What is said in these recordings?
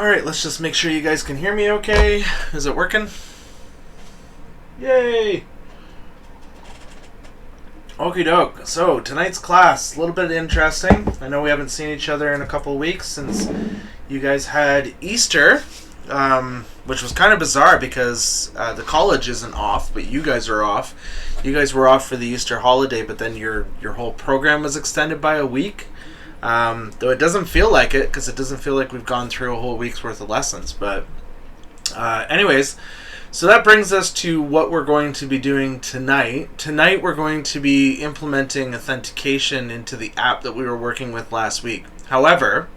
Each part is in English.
Alright, let's just make sure you guys can hear me okay. Is it working? Yay! Okie doke. So, tonight's class, a little bit interesting. I know we haven't seen each other in a couple of weeks since you guys had Easter, which was kind of bizarre because the college isn't off, but you guys are off. You guys were off for the Easter holiday, but then your whole program was extended by a week. Though it doesn't feel like it, because it doesn't feel like we've gone through a whole week's worth of lessons. But anyways, so that brings us to what we're going to be doing tonight. Tonight we're going to be implementing authentication into the app that we were working with last week. However,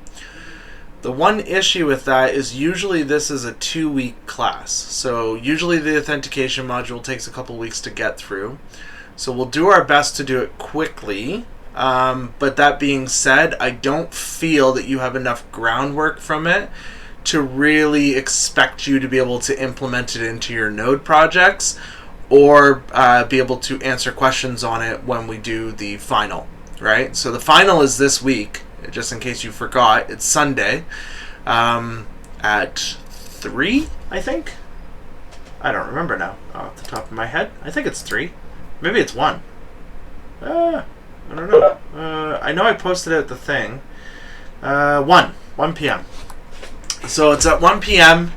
the one issue with that is usually this is a 2-week class. So usually the authentication module takes a couple weeks to get through. So we'll do our best to do it quickly. But that being said, I don't feel that you have enough groundwork from it to really expect you to be able to implement it into your node projects or be able to answer questions on it when we do the final, right? So the final is this week, just in case you forgot. It's Sunday at 3, I think. I don't remember now off the top of my head. I think it's 3. Maybe it's 1. I don't know. I know I posted it at the thing. 1 p.m. So it's at 1 p.m.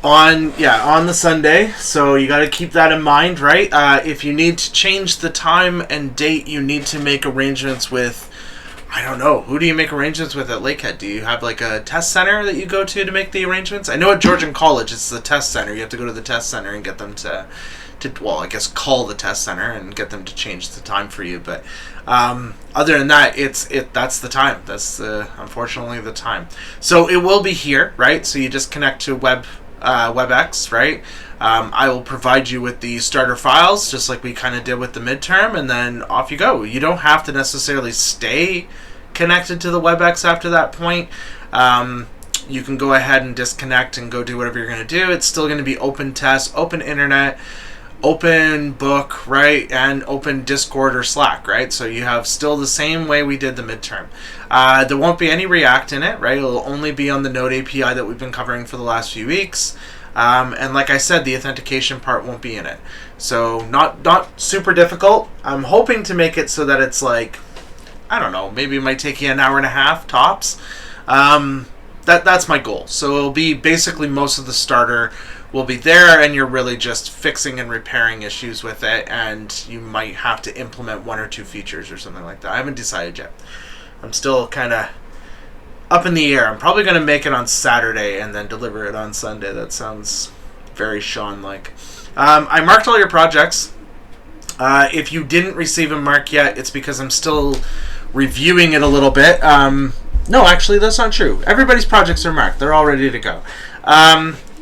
on the Sunday. So you got to keep that in mind, right? If you need to change the time and date, you need to make arrangements with, I don't know, who do you make arrangements with at Lakehead? Do you have like a test center that you go to make the arrangements? I know at Georgian College it's the test center. You have to go to the test center and get them to I guess call the test center and get them to change the time for you. But other than that, that's the time. That's unfortunately the time. So it will be here, right? So you just connect to WebEx, right? I will provide you with the starter files, just like we kind of did with the midterm, and then off you go. You don't have to necessarily stay connected to the WebEx after that point. You can go ahead and disconnect and go do whatever you're going to do. It's still going to be open test, open internet, open book, right, and open Discord or Slack, right? So you have still the same way we did the midterm. There won't be any React in it, right? It'll only be on the Node API that we've been covering for the last few weeks. And like I said, the authentication part won't be in it. So not super difficult. I'm hoping to make it so that it's like, I don't know, maybe it might take you an hour and a half tops. That's my goal. So it'll be basically most of the starter will be there, and you're really just fixing and repairing issues with it, and you might have to implement 1 or 2 features or something like that. I haven't decided yet. I'm still kind of up in the air. I'm probably going to make it on Saturday and then deliver it on Sunday. That sounds very Sean-like. I marked all your projects. If you didn't receive a mark yet, it's because I'm still reviewing it a little bit. No, actually, that's not true. Everybody's projects are marked. They're all ready to go.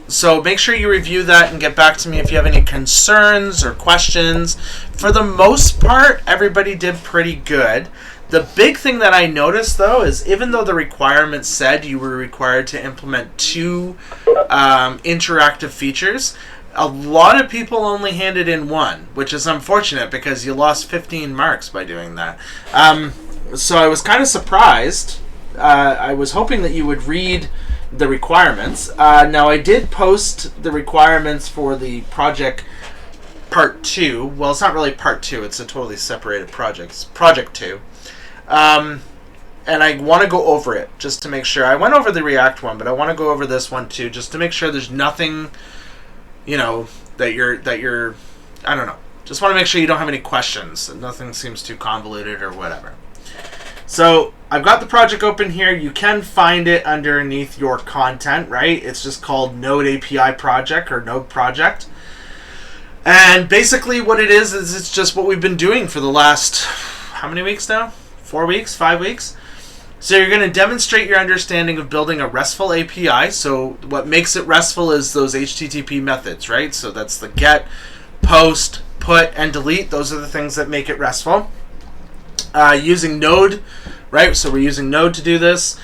So make sure you review that and get back to me if you have any concerns or questions. For the most part, everybody did pretty good. The big thing that I noticed, though, is even though the requirements said you were required to implement 2 interactive features, a lot of people only handed in 1, which is unfortunate because you lost 15 marks by doing that. So I was kind of surprised. I was hoping that you would read the requirements. Now I did post the requirements for the project part 2. Well, it's not really part 2. It's a totally separated project. It's project 2. And I want to go over it just to make sure. I went over the React one, but I want to go over this one too, just to make sure there's nothing, that you're I don't know. Just want to make sure you don't have any questions. Nothing seems too convoluted or whatever. So I've got the project open here. You can find it underneath your content, right? It's just called Node API Project or Node Project. And basically what it is it's just what we've been doing for the last, how many weeks now? 4 weeks? 5 weeks? So you're going to demonstrate your understanding of building a RESTful API. So what makes it RESTful is those HTTP methods, right? So that's the get, post, put, and delete. Those are the things that make it RESTful. Using Node, right? So we're using Node to do this.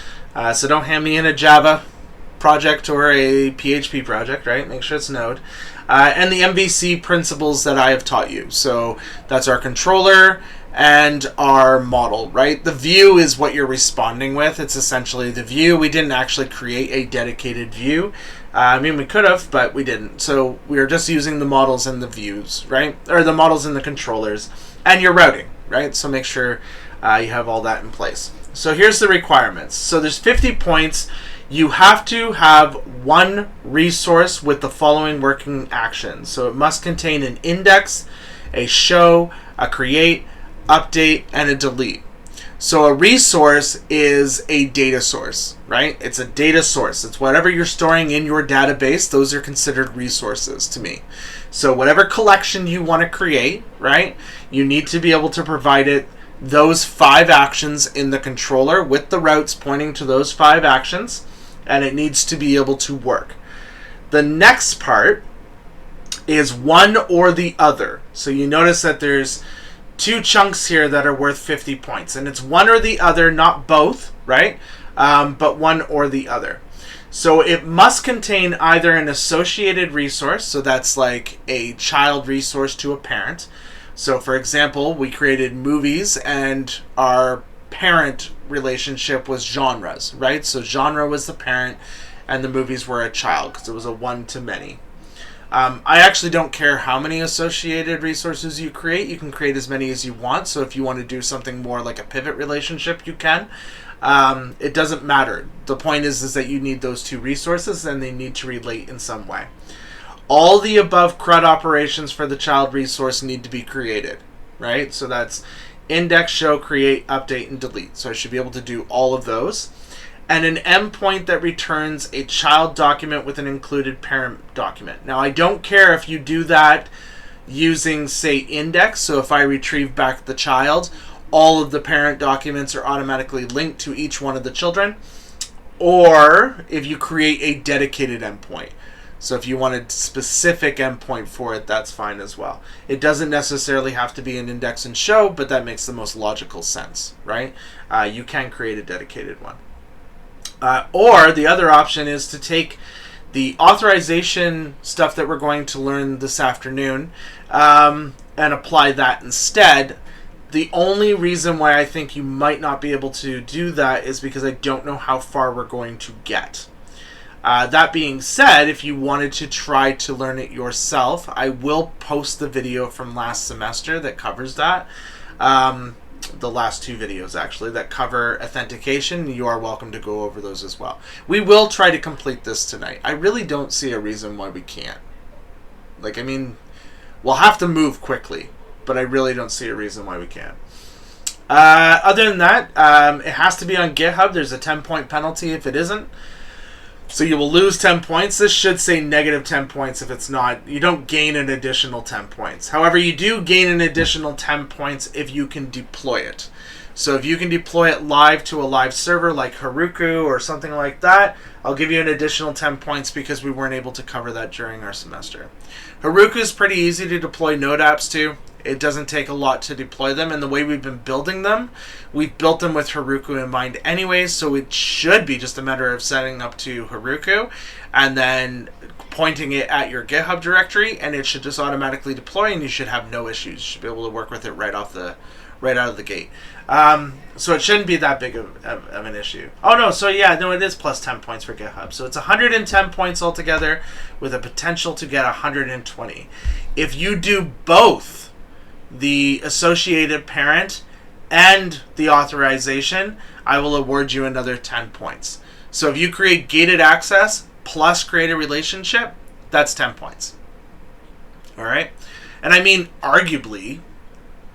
So don't hand me in a Java project or a PHP project, right? Make sure it's Node. And the MVC principles that I have taught you. So that's our controller, and our model, right? The view is what you're responding with. It's essentially the view. We didn't actually create a dedicated view. I mean, we could have, but we didn't. So we are just using the models and the views, right? Or the models and the controllers and your routing, right? So make sure you have all that in place. So here's the requirements. So there's 50 points. You have to have one resource with the following working actions. So it must contain an index, a show, a create, update, and a delete. So a resource is a data source, right? It's a data source. It's whatever you're storing in your database. Those are considered resources to me. So whatever collection you want to create, right? You need to be able to provide it those 5 actions in the controller with the routes pointing to those 5 actions, and it needs to be able to work. The next part is one or the other. So you notice that there's 2 chunks here that are worth 50 points, and it's one or the other, not both, right? But one or the other. So it must contain either an associated resource, so that's like a child resource to a parent. So for example, we created movies and our parent relationship was genres, right? So genre was the parent and the movies were a child because it was a one-to-many. I actually don't care how many associated resources you create. You can create as many as you want. So if you want to do something more like a pivot relationship, you can. It doesn't matter. The point is that you need those 2 resources and they need to relate in some way. All the above CRUD operations for the child resource need to be created, right? So that's index, show, create, update, and delete. So I should be able to do all of those. And an endpoint that returns a child document with an included parent document. Now, I don't care if you do that using, say, index. So if I retrieve back the child, all of the parent documents are automatically linked to each one of the children. Or if you create a dedicated endpoint. So if you want a specific endpoint for it, that's fine as well. It doesn't necessarily have to be an index and show, but that makes the most logical sense, right? You can create a dedicated one. Or the other option is to take the authorization stuff that we're going to learn this afternoon and apply that instead. The only reason why I think you might not be able to do that is because I don't know how far we're going to get. That being said, if you wanted to try to learn it yourself, I will post the video from last semester that covers that. The last 2 videos, actually, that cover authentication. You are welcome to go over those as well. We will try to complete this tonight. I really don't see a reason why we can't. Like, I mean, we'll have to move quickly, but I really don't see a reason why we can't. Other than that, it has to be on GitHub. There's a 10-point penalty if it isn't. So you will lose 10 points. This should say negative 10 points if it's not. You don't gain an additional 10 points. However, you do gain an additional 10 points if you can deploy it. So if you can deploy it live to a live server like Heroku or something like that, I'll give you an additional 10 points because we weren't able to cover that during our semester. Heroku is pretty easy to deploy Node apps to. It doesn't take a lot to deploy them, and the way we've been building them, we've built them with Heroku in mind anyways, so it should be just a matter of setting up to Heroku and then pointing it at your GitHub directory, and it should just automatically deploy, and you should have no issues. You should be able to work with it right out of the gate. So it shouldn't be that big of an issue. Oh no, so yeah, no, it is plus 10 points for GitHub. So it's 110 points altogether with a potential to get 120. If you do both the associated parent and the authorization, I will award you another 10 points. So if you create gated access plus create a relationship, that's 10 points. All right? And I mean, arguably,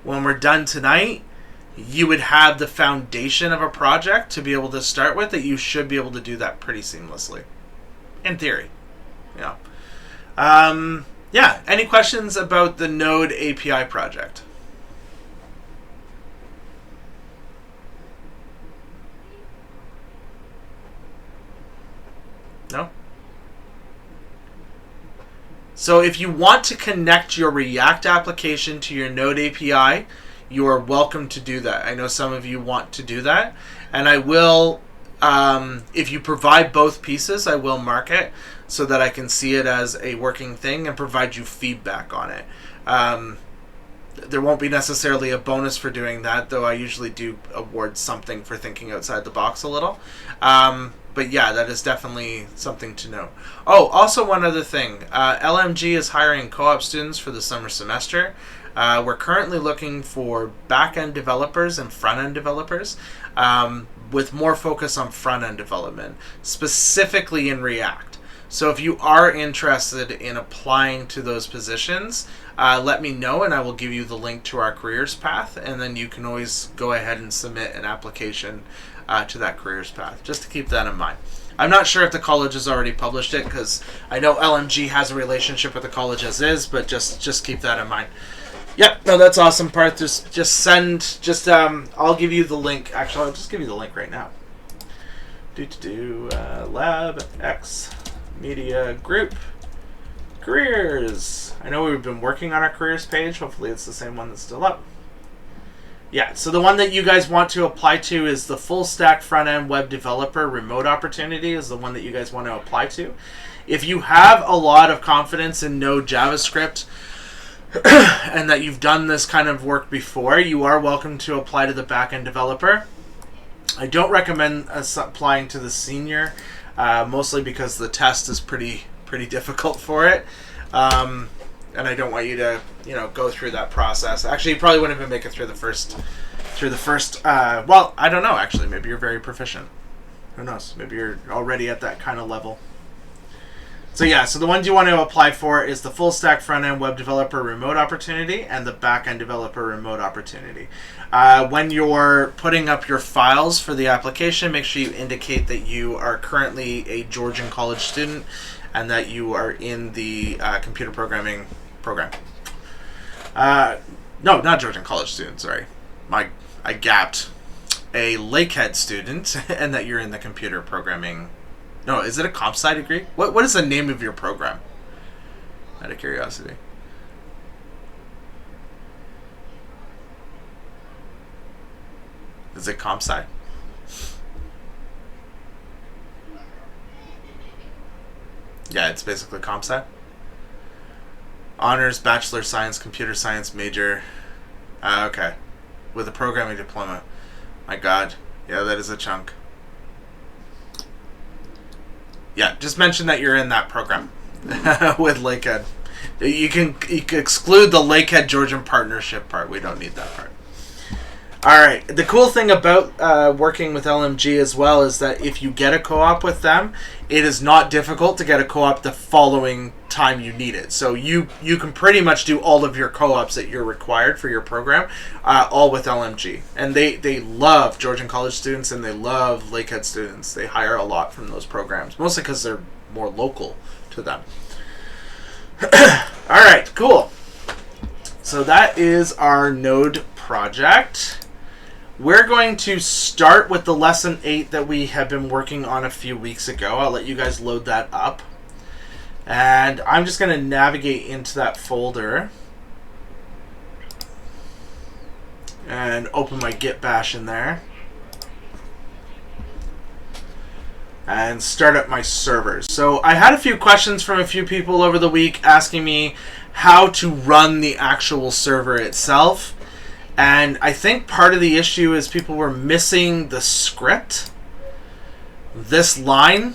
when we're done tonight, you would have the foundation of a project to be able to start with, that you should be able to do that pretty seamlessly. In theory. Yeah. Yeah, any questions about the Node API project? No? So if you want to connect your React application to your Node API, you are welcome to do that. I know some of you want to do that, and I will, if you provide both pieces, I will mark it so that I can see it as a working thing and provide you feedback on it. There won't be necessarily a bonus for doing that, though I usually do award something for thinking outside the box a little. But yeah, that is definitely something to know. Oh, also one other thing. LMG is hiring co-op students for the summer semester. We're currently looking for back-end developers and front-end developers, with more focus on front-end development, specifically in React. So if you are interested in applying to those positions, let me know and I will give you the link to our careers path, and then you can always go ahead and submit an application to that careers path, just to keep that in mind. I'm not sure if the college has already published it, because I know LMG has a relationship with the college as is, but just keep that in mind. Yep, no, that's awesome, Parth. I'll give you the link. Actually, I'll just give you the link right now. Lab X Media Group Careers. I know we've been working on our careers page. Hopefully it's the same one that's still up. Yeah, so the one that you guys want to apply to is the full stack front-end web developer remote opportunity is the one that you guys want to apply to. If you have a lot of confidence in Node JavaScript and that you've done this kind of work before, you are welcome to apply to the back-end developer. I don't recommend applying to the senior, mostly because the test is pretty difficult for it, and I don't want you to go through that process. Actually, you probably wouldn't even make it through the first. Well, I don't know. Actually, maybe you're very proficient. Who knows? Maybe you're already at that kind of level. So yeah, so the ones you want to apply for is the full stack front-end web developer remote opportunity and the back-end developer remote opportunity. When you're putting up your files for the application, make sure you indicate that you are currently a Georgian college student and that you are in the computer programming program. No, not Georgian college student, sorry. I gapped. A Lakehead student and that you're in the computer programming. No, is it a comp sci degree? What is the name of your program? Out of curiosity. Is it comp sci? Yeah, it's basically comp sci. Honors, Bachelor Science, Computer Science major. Okay. With a programming diploma. My God. Yeah, that is a chunk. Yeah, just mention that you're in that program with Lakehead. You can exclude the Lakehead Georgian partnership part. We don't need that part. All right. The cool thing about working with LMG as well is that if you get a co-op with them, it is not difficult to get a co-op the following time you need it. So you can pretty much do all of your co-ops that you're required for your program, all with LMG. And they love Georgian college students and they love Lakehead students. They hire a lot from those programs, mostly because they're more local to them. All right, cool. So that is our Node project. We're going to start with the lesson 8 that we have been working on a few weeks ago. I'll let you guys load that up. And I'm just going to navigate into that folder and open my git bash in there and start up my servers. So I had a few questions from a few people over the week asking me how to run the actual server itself. And I think part of the issue is people were missing the script. This line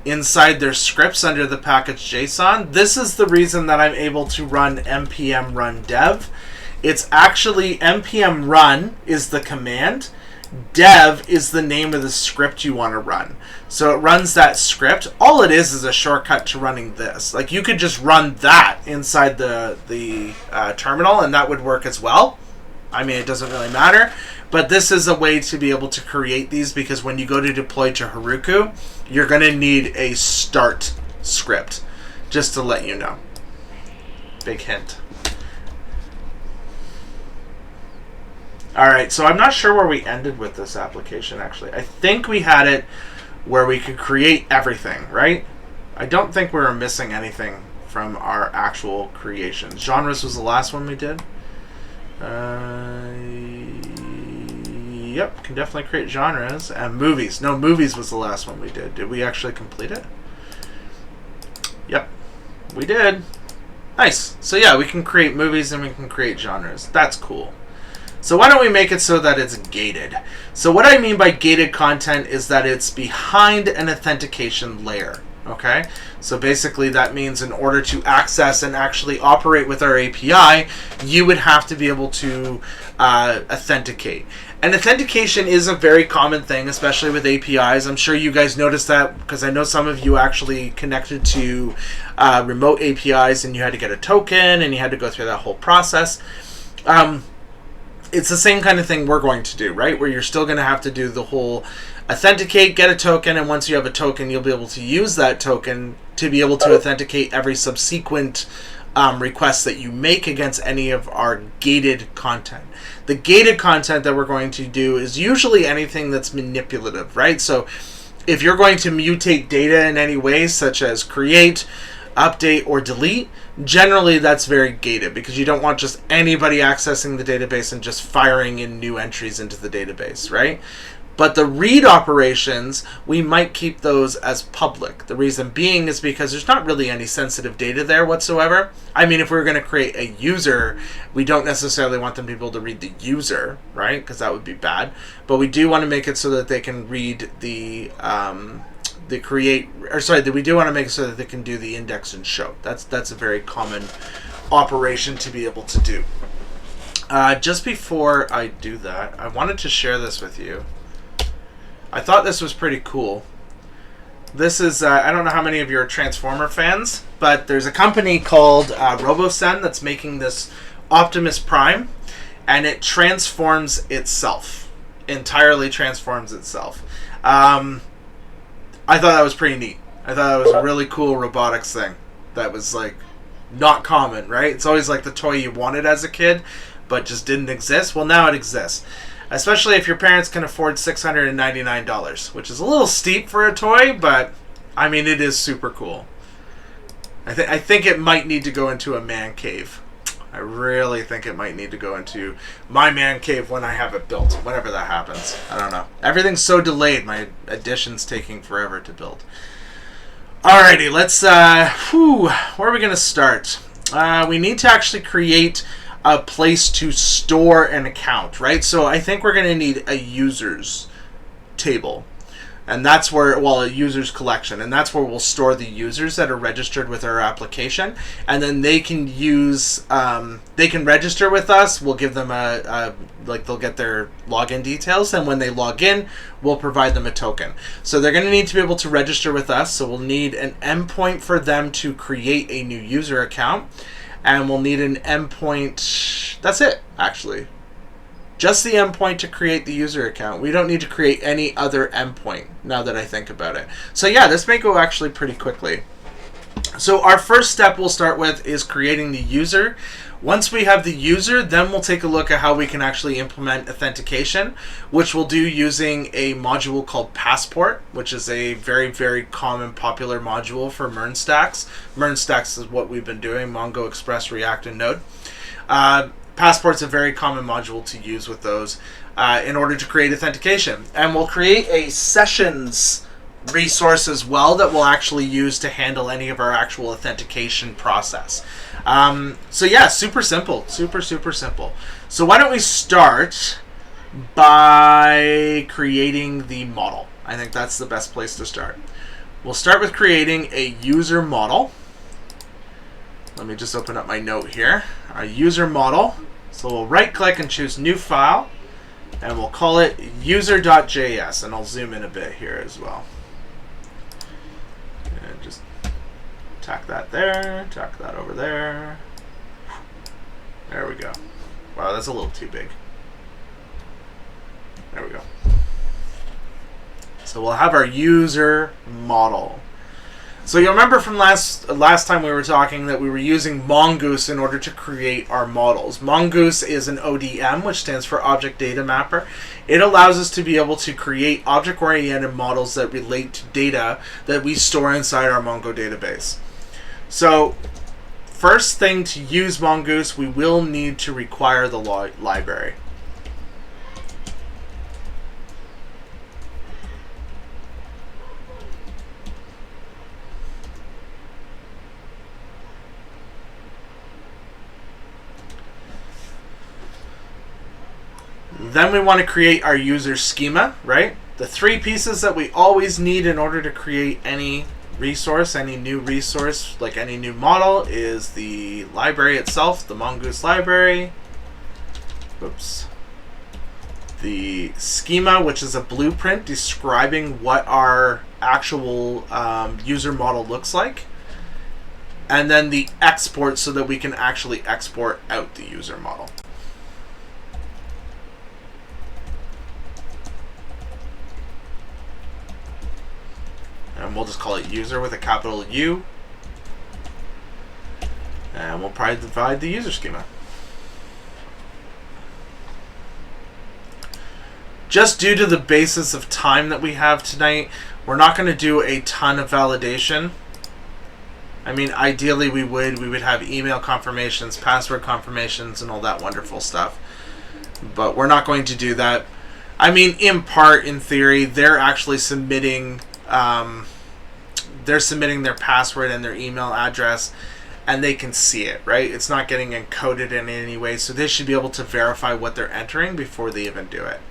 inside their scripts under the package JSON. This is the reason that I'm able to run npm run dev. It's actually npm run is the command. Dev is the name of the script you want to run. So it runs that script. All it is a shortcut to running this. Like you could just run that inside the terminal and that would work as well. I mean, it doesn't really matter, but this is a way to be able to create these because when you go to deploy to Heroku, you're going to need a start script, just to let you know. Big hint. All right, so I'm not sure where we ended with this application, actually. I think we had it where we could create everything, right? I don't think we were missing anything from our actual creations. Genres was the last one we did. Yep, can definitely create genres. And movies. No, movies was the last one we did. Did we actually complete it? Yep, we did. Nice. So yeah, we can create movies and we can create genres. That's cool. So why don't we make it so that it's gated? So what I mean by gated content is that it's behind an authentication layer. Okay? So basically that means in order to access and actually operate with our API, you would have to be able to authenticate. And authentication is a very common thing, especially with APIs. I'm sure you guys noticed that because I know some of you actually connected to remote APIs and you had to get a token and you had to go through that whole process. It's the same kind of thing we're going to do, right? Where you're still going to have to do the whole authenticate, get a token, and once you have a token, you'll be able to use that token to be able to authenticate every subsequent request that you make against any of our gated content. The gated content that we're going to do is usually anything that's manipulative, right? So if you're going to mutate data in any way, such as create, update, or delete, generally that's very gated because you don't want just anybody accessing the database and just firing in new entries into the database, right? But the read operations, we might keep those as public. The reason being is because there's not really any sensitive data there whatsoever. I mean, if we were going to create a user, we don't necessarily want them to be able to read the user, right? Because that would be bad. But we do want to make it so that they can read we do want to make it so that they can do the index and show. That's a very common operation to be able to do. Just before I do that, I wanted to share this with you. I thought this was pretty cool. This is, I don't know how many of you are Transformer fans, but there's a company called RoboSend that's making this Optimus Prime, and it transforms itself. Entirely transforms itself. I thought that was pretty neat. I thought that was a really cool robotics thing that was, like, not common, right? It's always like the toy you wanted as a kid, but just didn't exist. Well, now it exists. Especially if your parents can afford $699, which is a little steep for a toy, but I mean, it is super cool. I think it might need to go into a man cave. I really think it might need to go into my man cave when I have it built, whenever that happens. I don't know. Everything's so delayed. My addition's taking forever to build. Alrighty, let's, where are we going to start? We need to actually create a place to store an account, right? So I think we're going to need a users table. And that's where, well, a users collection. And that's where we'll store the users that are registered with our application. And then they can use, they can register with us. We'll give them like they'll get their login details. And when they log in, we'll provide them a token. So they're going to need to be able to register with us. So we'll need an endpoint for them to create a new user account. And we'll need an endpoint. That's it, actually. Just the endpoint to create the user account. We don't need to create any other endpoint, now that I think about it. So yeah, this may go actually pretty quickly. So our first step we'll start with is creating the user. Once we have the user, then we'll take a look at how we can actually implement authentication, which we'll do using a module called Passport, which is a very, very common, popular module for MERN stacks. MERN stacks is what we've been doing, Mongo, Express, React, and Node. Passport's a very common module to use with those in order to create authentication. And we'll create a sessions resource as well that we'll actually use to handle any of our actual authentication process. So yeah, super simple. Super, super simple. So why don't we start by creating the model? I think that's the best place to start. We'll start with creating a user model. Let me just open up my note here. Our user model. So we'll right click and choose new file, and we'll call it user.js, and I'll zoom in a bit here as well. And just tack that there, tack that over there. There we go. Wow, that's a little too big. There we go. So we'll have our user model. So you'll remember from last time we were talking that we were using Mongoose in order to create our models. Mongoose is an ODM, which stands for Object Data Mapper. It allows us to be able to create object-oriented models that relate to data that we store inside our Mongo database. So first thing, to use Mongoose, we will need to require the library. Then we want to create our user schema, right? The three pieces that we always need in order to create any resource, any new resource, like any new model, is the library itself, the Mongoose library. Oops. The schema, which is a blueprint describing what our actual user model looks like. And then the export, so that we can actually export out the user model. And we'll just call it user with a capital U. And we'll probably divide the user schema. Just due to the basis of time that we have tonight, we're not going to do a ton of validation. I mean, ideally we would have email confirmations, password confirmations, and all that wonderful stuff. But we're not going to do that. I mean, in part, in theory, they're actually submitting their password and their email address, and they can see it, right? It's not getting encoded in any way, so they should be able to verify what they're entering before they even do it.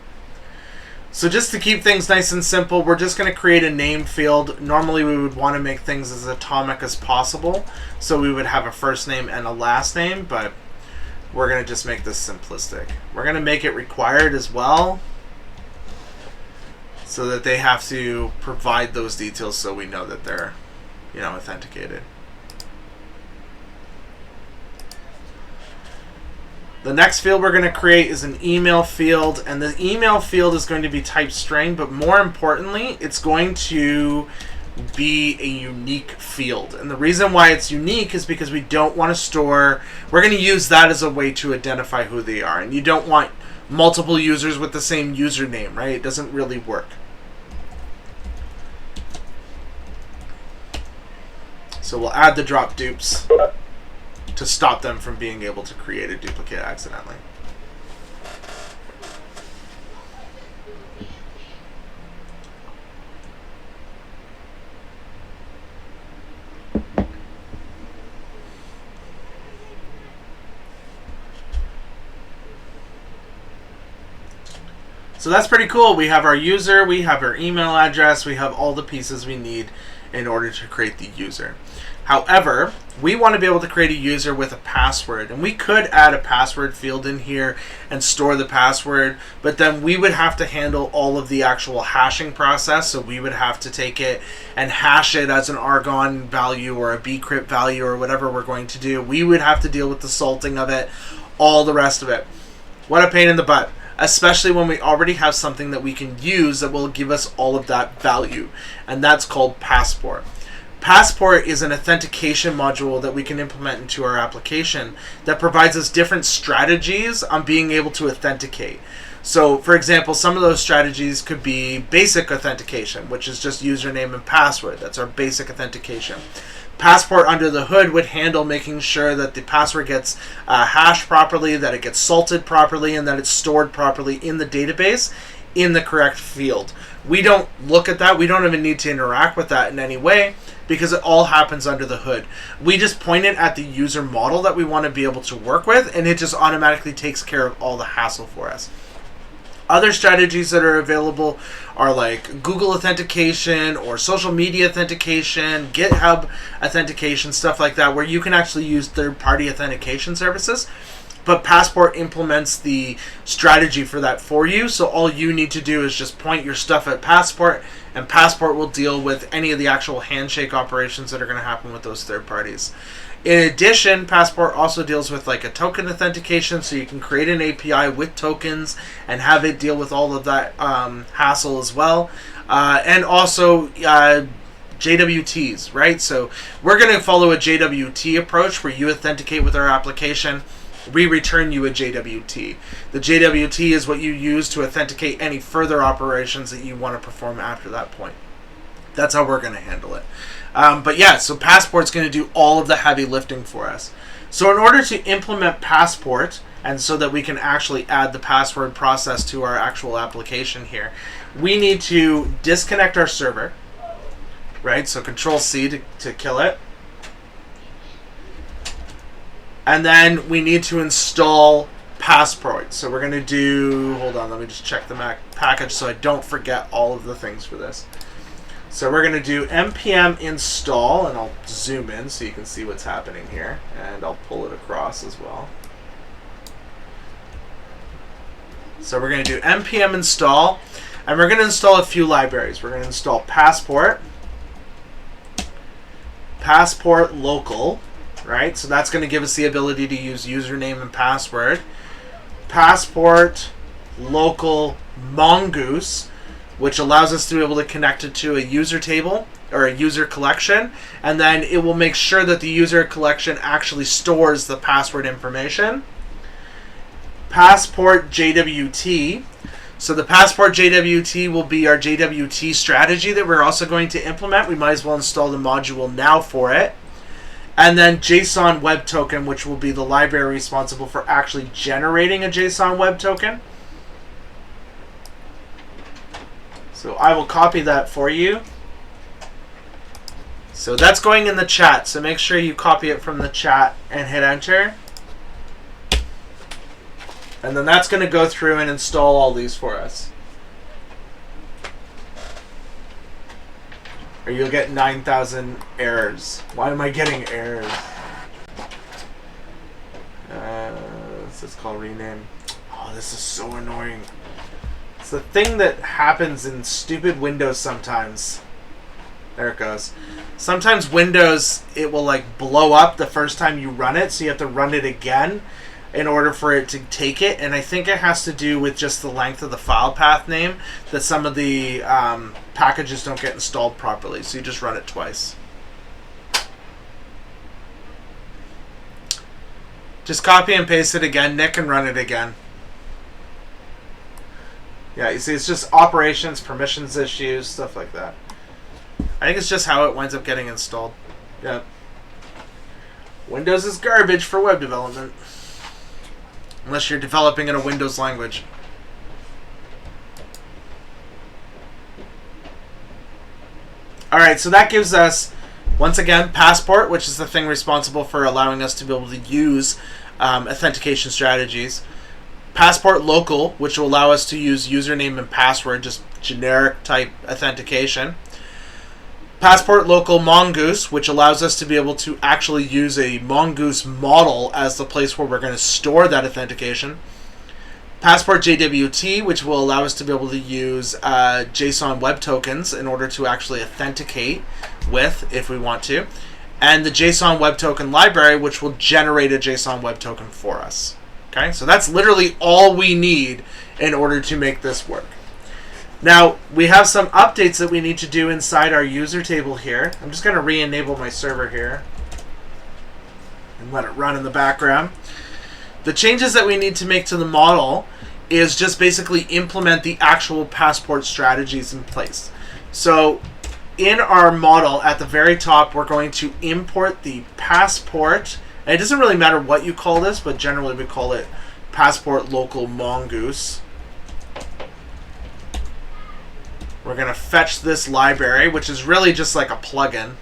So just to keep things nice and simple, we're just going to create a name field. Normally we would want to make things as atomic as possible, so we would have a first name and a last name, but we're going to just make this simplistic. We're going to make it required as well, so that they have to provide those details so we know that they're, authenticated. The next field we're going to create is an email field, and the email field is going to be type string, but more importantly, it's going to be a unique field. And the reason why it's unique is because we don't want to store, we're going to use that as a way to identify who they are. And you don't want multiple users with the same username, right? It doesn't really work. So we'll add the drop dupes to stop them from being able to create a duplicate accidentally. So that's pretty cool. We have our user, we have our email address, we have all the pieces we need in order to create the user. However, we want to be able to create a user with a password, and we could add a password field in here and store the password, but then we would have to handle all of the actual hashing process. So we would have to take it and hash it as an Argon value or a bcrypt value or whatever we're going to do. We would have to deal with the salting of it, all the rest of it. What a pain in the butt, especially when we already have something that we can use that will give us all of that value, and that's called Passport. Passport is an authentication module that we can implement into our application that provides us different strategies on being able to authenticate. So, for example, some of those strategies could be basic authentication, which is just username and password. That's our basic authentication. Passport under the hood would handle making sure that the password gets hashed properly, that it gets salted properly, and that it's stored properly in the database in the correct field. We don't look at that. We don't even need to interact with that in any way because it all happens under the hood. We just point it at the user model that we want to be able to work with, and it just automatically takes care of all the hassle for us. Other strategies that are available are like Google authentication or social media authentication, GitHub authentication, stuff like that, where you can actually use third-party authentication services. But Passport implements the strategy for that for you. So all you need to do is just point your stuff at Passport, and Passport will deal with any of the actual handshake operations that are going to happen with those third parties. In addition, Passport also deals with like a token authentication, so you can create an API with tokens and have it deal with all of that hassle as well. And also JWTs, right? So we're going to follow a JWT approach where you authenticate with our application. We return you a JWT. The JWT is what you use to authenticate any further operations that you want to perform after that point. That's how we're going to handle it. But yeah, so Passport's going to do all of the heavy lifting for us. So in order to implement Passport, and so that we can actually add the password process to our actual application here, we need to disconnect our server, right? So Control-C to kill it. And then we need to install passport. So we're going to do, hold on, let me just check the package so I don't forget all of the things for this. So we're going to do npm install, and I'll zoom in so you can see what's happening here, and I'll pull it across as well. So we're going to do npm install, and we're going to install a few libraries. We're going to install passport local, right? So that's going to give us the ability to use username and password. Passport local mongoose, which allows us to be able to connect it to a user table or a user collection, and then it will make sure that the user collection actually stores the password information. Passport JWT. So the passport JWT will be our JWT strategy that we're also going to implement. We might as well install the module now for it. And then JSON Web Token, which will be the library responsible for actually generating a JSON Web Token. So I will copy that for you. So that's going in the chat. So make sure you copy it from the chat and hit enter. And then that's going to go through and install all these for us. Or you'll get 9,000 errors. Why am I getting errors? It's called rename. Oh, this is so annoying. It's the thing that happens in stupid Windows sometimes. There it goes. Sometimes Windows, it will like blow up the first time you run it, so you have to run it again in order for it to take it. And I think it has to do with just the length of the file path name, that some of the packages don't get installed properly, so you just run it twice. Just copy and paste it again, Nick, and run it again. Yeah, you see, it's just operations, permissions issues, stuff like that. I think it's just how it winds up getting installed. Yeah. Windows is garbage for web development. Unless you're developing in a Windows language. Alright, so that gives us, once again, passport, which is the thing responsible for allowing us to be able to use authentication strategies. Passport local, which will allow us to use username and password, just generic type authentication. Passport local mongoose, which allows us to be able to actually use a mongoose model as the place where we're going to store that authentication. Passport JWT, which will allow us to be able to use JSON Web Tokens in order to actually authenticate with, if we want to. And the JSON Web Token library, which will generate a JSON Web Token for us. Okay, so that's literally all we need in order to make this work. Now, we have some updates that we need to do inside our user table here. I'm just going to re-enable my server here and let it run in the background. The changes that we need to make to the model is just basically implement the actual passport strategies in place. So in our model at the very top, we're going to import the passport. And it doesn't really matter what you call this, but generally we call it passport local mongoose. We're going to fetch this library, which is really just like a plugin.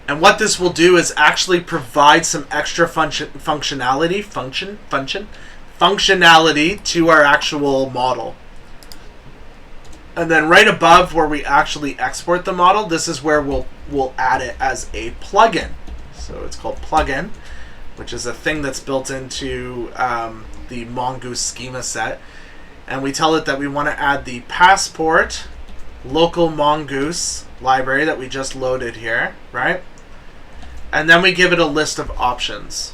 And what this will do is actually provide some extra functionality to our actual model. And then right above where we actually export the model, this is where we'll add it as a plugin. So it's called plugin, which is a thing that's built into the Mongoose schema set. And we tell it that we want to add the passport local mongoose library that we just loaded here, right? And then we give it a list of options.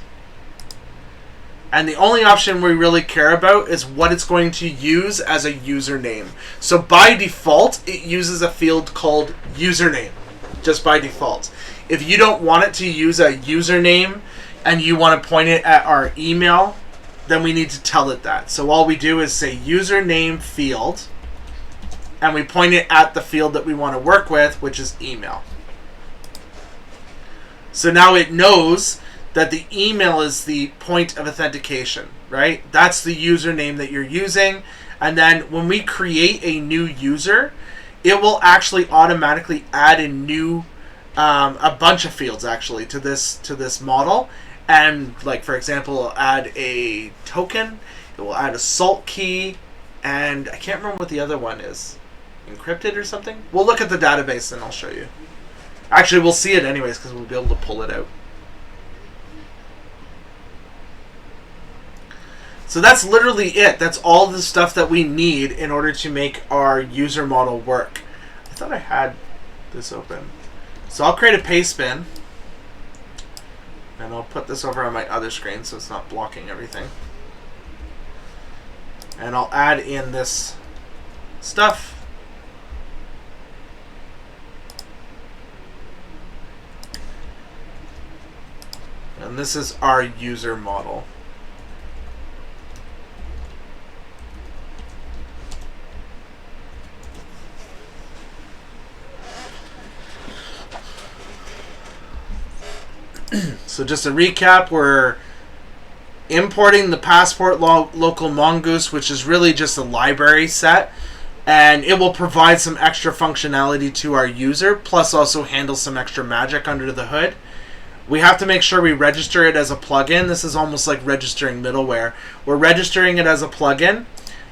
And the only option we really care about is what it's going to use as a username. So by default, it uses a field called username, just by default. If you don't want it to use a username and you want to point it at our email, then we need to tell it that. So all we do is say username field, and we point it at the field that we want to work with, which is email. So now it knows that the email is the point of authentication, right? That's the username that you're using. And then when we create a new user, it will actually automatically add a new a bunch of fields actually to this model, and like for example, add a token. It will add a salt key, and I can't remember what the other one is. Encrypted or something? We'll look at the database and I'll show you. Actually, we'll see it anyways because we'll be able to pull it out. So that's literally it. That's all the stuff that we need in order to make our user model work. I thought I had this open. So I'll create a paste bin, and I'll put this over on my other screen so it's not blocking everything. And I'll add in this stuff. And this is our user model. So just a recap, we're importing the passport local mongoose, which is really just a library set, and it will provide some extra functionality to our user, plus also handle some extra magic under the hood. We have to make sure we register it as a plugin. This is almost like registering middleware. We're registering it as a plugin,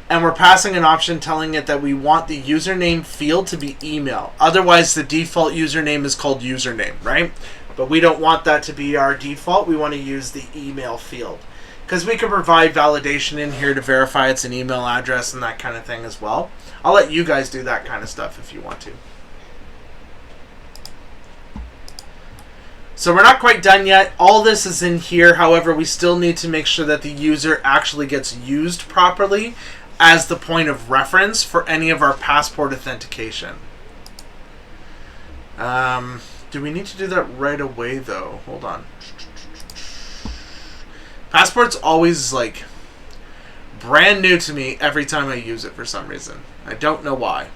and we're passing an option telling it that we want the username field to be email. Otherwise, the default username is called username, right? But we don't want that to be our default. We want to use the email field, because we can provide validation in here to verify it's an email address and that kind of thing as well. I'll let you guys do that kind of stuff if you want to. So we're not quite done yet. All this is in here. However, we still need to make sure that the user actually gets used properly as the point of reference for any of our passport authentication. Do we need to do that right away though? Hold on. Passport's always like brand new to me every time I use it for some reason. I don't know why.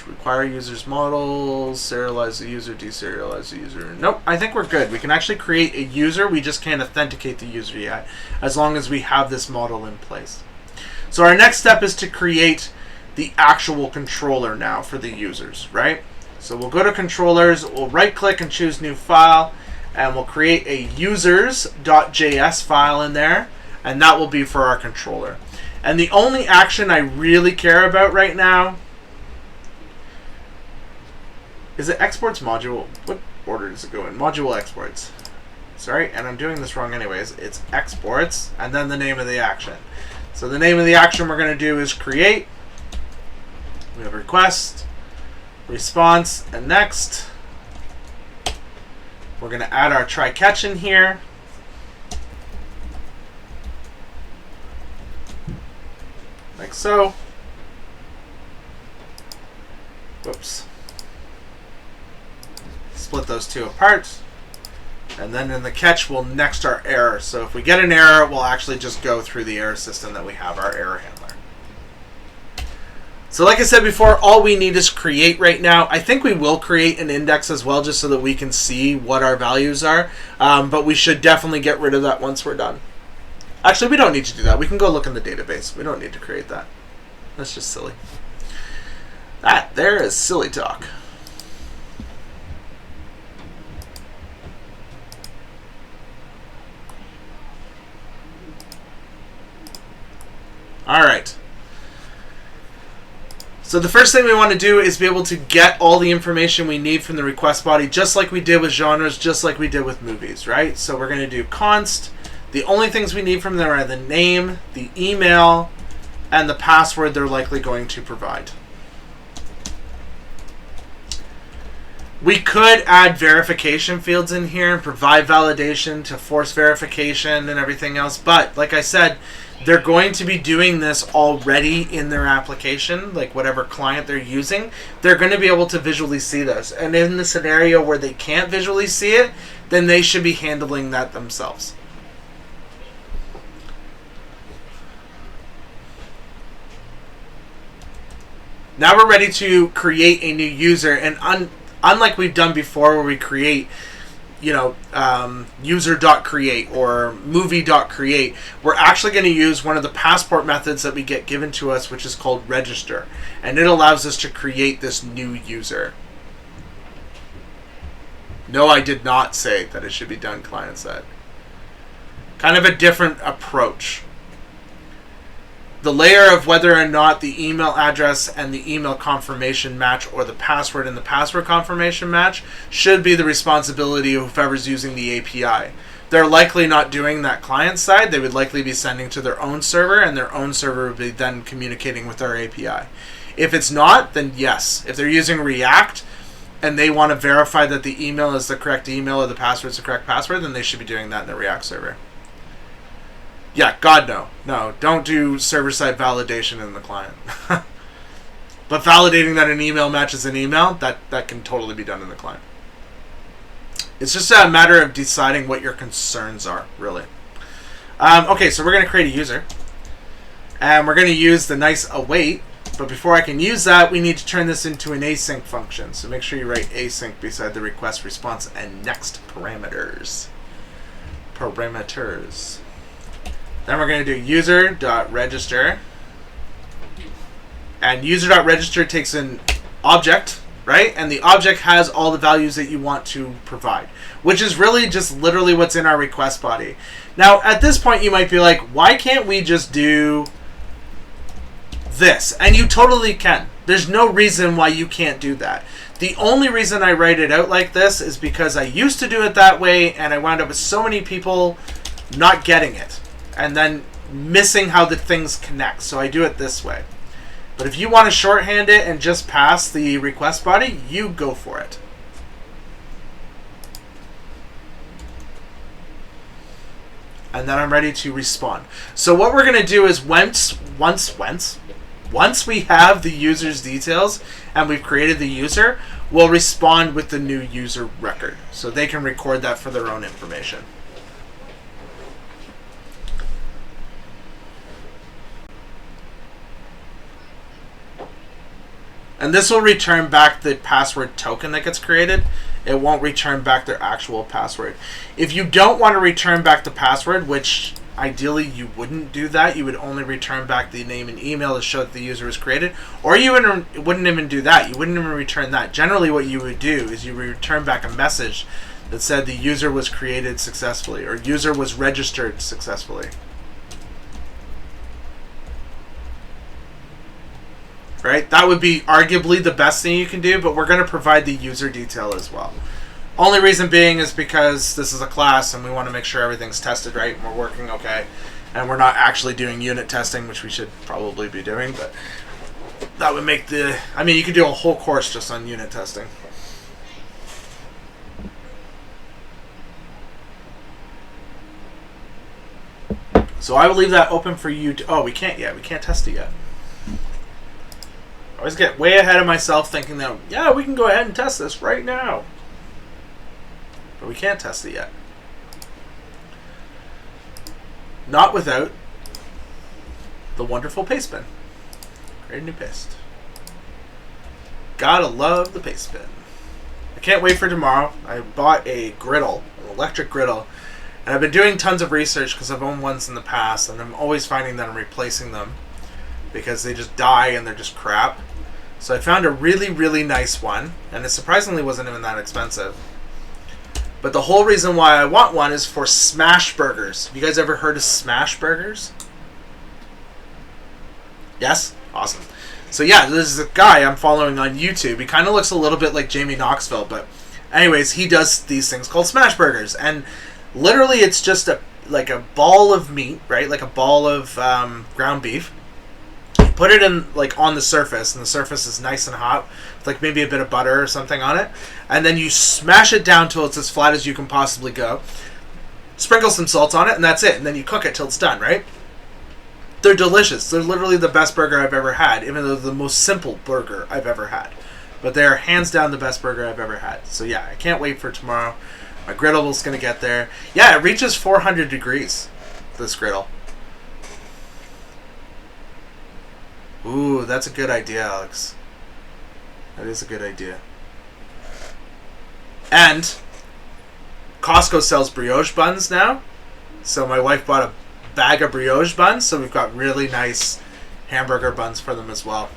Require users models, serialize the user, deserialize the user. Nope, I think we're good. We can actually create a user. We just can't authenticate the user yet, as long as we have this model in place. So our next step is to create the actual controller now for the users, right? So we'll go to controllers, we'll right click and choose new file, and we'll create a users.js file in there, and that will be for our controller. And the only action I really care about right now is it exports module. What order does it go in? Module exports. Sorry, and I'm doing this wrong anyways. It's exports and then the name of the action. So the name of the action we're going to do is create. We have request, response, and next. We're going to add our try catch in here. Like so. Whoops. Split those two apart. And then in the catch, we'll next our error. So if we get an error, we'll actually just go through the error system that we have, our error handler. So like I said before, all we need is create right now. I think we will create an index as well, just so that we can see what our values are. But we should definitely get rid of that once we're done. Actually, we don't need to do that. We can go look in the database. We don't need to create that. That's just silly. That there is silly talk. All right. So the first thing we want to do is be able to get all the information we need from the request body, just like we did with genres, just like we did with movies, right? So we're going to do const. The only things we need from there are the name, the email, and the password they're likely going to provide. We could add verification fields in here and provide validation to force verification and everything else, but like I said, they're going to be doing this already in their application, like whatever client they're using. They're going to be able to visually see this. And in the scenario where they can't visually see it, then they should be handling that themselves. Now we're ready to create a new user, and unlike we've done before where we create user.create or movie.create, we're actually going to use one of the passport methods that we get given to us, which is called register. And it allows us to create this new user. No, I did not say that it should be done client-side. Kind of a different approach. The layer of whether or not the email address and the email confirmation match, or the password and the password confirmation match, should be the responsibility of whoever's using the API. They're likely not doing that client side. They would likely be sending to their own server, and their own server would be then communicating with our API. If it's not, then yes. If they're using React and they want to verify that the email is the correct email or the password is the correct password, then they should be doing that in the React server. Yeah, God, no. No, don't do server-side validation in the client. But validating that an email matches an email, that can totally be done in the client. It's just a matter of deciding what your concerns are, really. Okay, so we're going to create a user. And we're going to use the nice await. But before I can use that, we need to turn this into an async function. So make sure you write async beside the request, response, and next parameters. Then we're going to do user.register. And user.register takes an object, right? And the object has all the values that you want to provide, which is really just literally what's in our request body. Now, at this point, you might be like, why can't we just do this? And you totally can. There's no reason why you can't do that. The only reason I write it out like this is because I used to do it that way, and I wound up with so many people not getting it and then missing how the things connect. So I do it this way. But if you want to shorthand it and just pass the request body, you go for it. And then I'm ready to respond. So what we're going to do is once we have the user's details and we've created the user, we'll respond with the new user record. So they can record that for their own information. And this will return back the password token that gets created. It won't return back their actual password. If you don't want to return back the password, which ideally you wouldn't do that, you would only return back the name and email to show that the user was created, or you wouldn't even do that. You wouldn't even return that. Generally what you would do is you would return back a message that said the user was created successfully or user was registered successfully. Right? That would be arguably the best thing you can do, but we're going to provide the user detail as well. Only reason being is because this is a class and we want to make sure everything's tested right and we're working okay. And we're not actually doing unit testing, which we should probably be doing, but that would make you could do a whole course just on unit testing. So I will leave that open for you to, we can't yet. We can't test it yet. I always get way ahead of myself thinking that, yeah, we can go ahead and test this right now. But we can't test it yet. Not without the wonderful paste bin. Create a new paste. Gotta love the paste bin. I can't wait for tomorrow. I bought a griddle, an electric griddle. And I've been doing tons of research because I've owned ones in the past. And I'm always finding that I'm replacing them because they just die and they're just crap. So I found a really, really nice one. And it surprisingly wasn't even that expensive. But the whole reason why I want one is for smash burgers. Have you guys ever heard of smash burgers? Yes? Awesome. So yeah, this is a guy I'm following on YouTube. He kind of looks a little bit like Jamie Knoxville. But anyways, he does these things called smash burgers. And literally it's just like a ball of meat, right? Like a ball of ground beef. Put it in on the surface, and the surface is nice and hot with like maybe a bit of butter or something on it, and then you smash it down till it's as flat as you can possibly go. Sprinkle some salt on it, and that's it. And then you cook it till it's done, right? They're delicious. They're literally the best burger I've ever had, even though they're the most simple burger I've ever had. But they're hands down the best burger I've ever had. So yeah, I can't wait for tomorrow. My griddle is gonna get there. Yeah, it reaches 400 degrees. This griddle. Ooh, that's a good idea, Alex. That is a good idea. And Costco sells brioche buns now. So my wife bought a bag of brioche buns. So we've got really nice hamburger buns for them as well.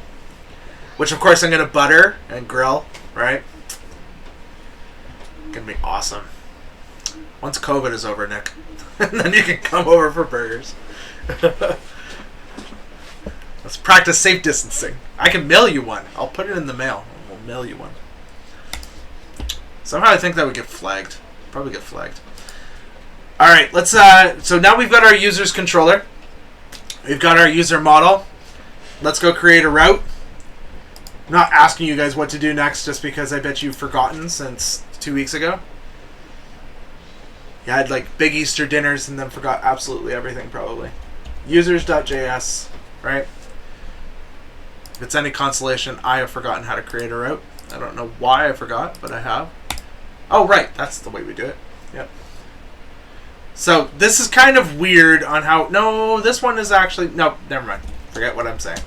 Which, of course, I'm going to butter and grill, right? Going to be awesome. Once COVID is over, Nick. And then you can come over for burgers. Let's practice safe distancing. I can mail you one. I'll put it in the mail. We'll mail you one. Somehow I think that would get flagged. Probably get flagged. Alright, let's so now we've got our user's controller. We've got our user model. Let's go create a route. I'm not asking you guys what to do next just because I bet you've forgotten since 2 weeks ago. You had like big Easter dinners and then forgot absolutely everything probably. Users.js, right? If it's any consolation, I have forgotten how to create a route. I don't know why I forgot, but I have. Oh, right. That's the way we do it. Yep. So this is kind of weird on how... No, this one is actually... No, never mind. Forget what I'm saying.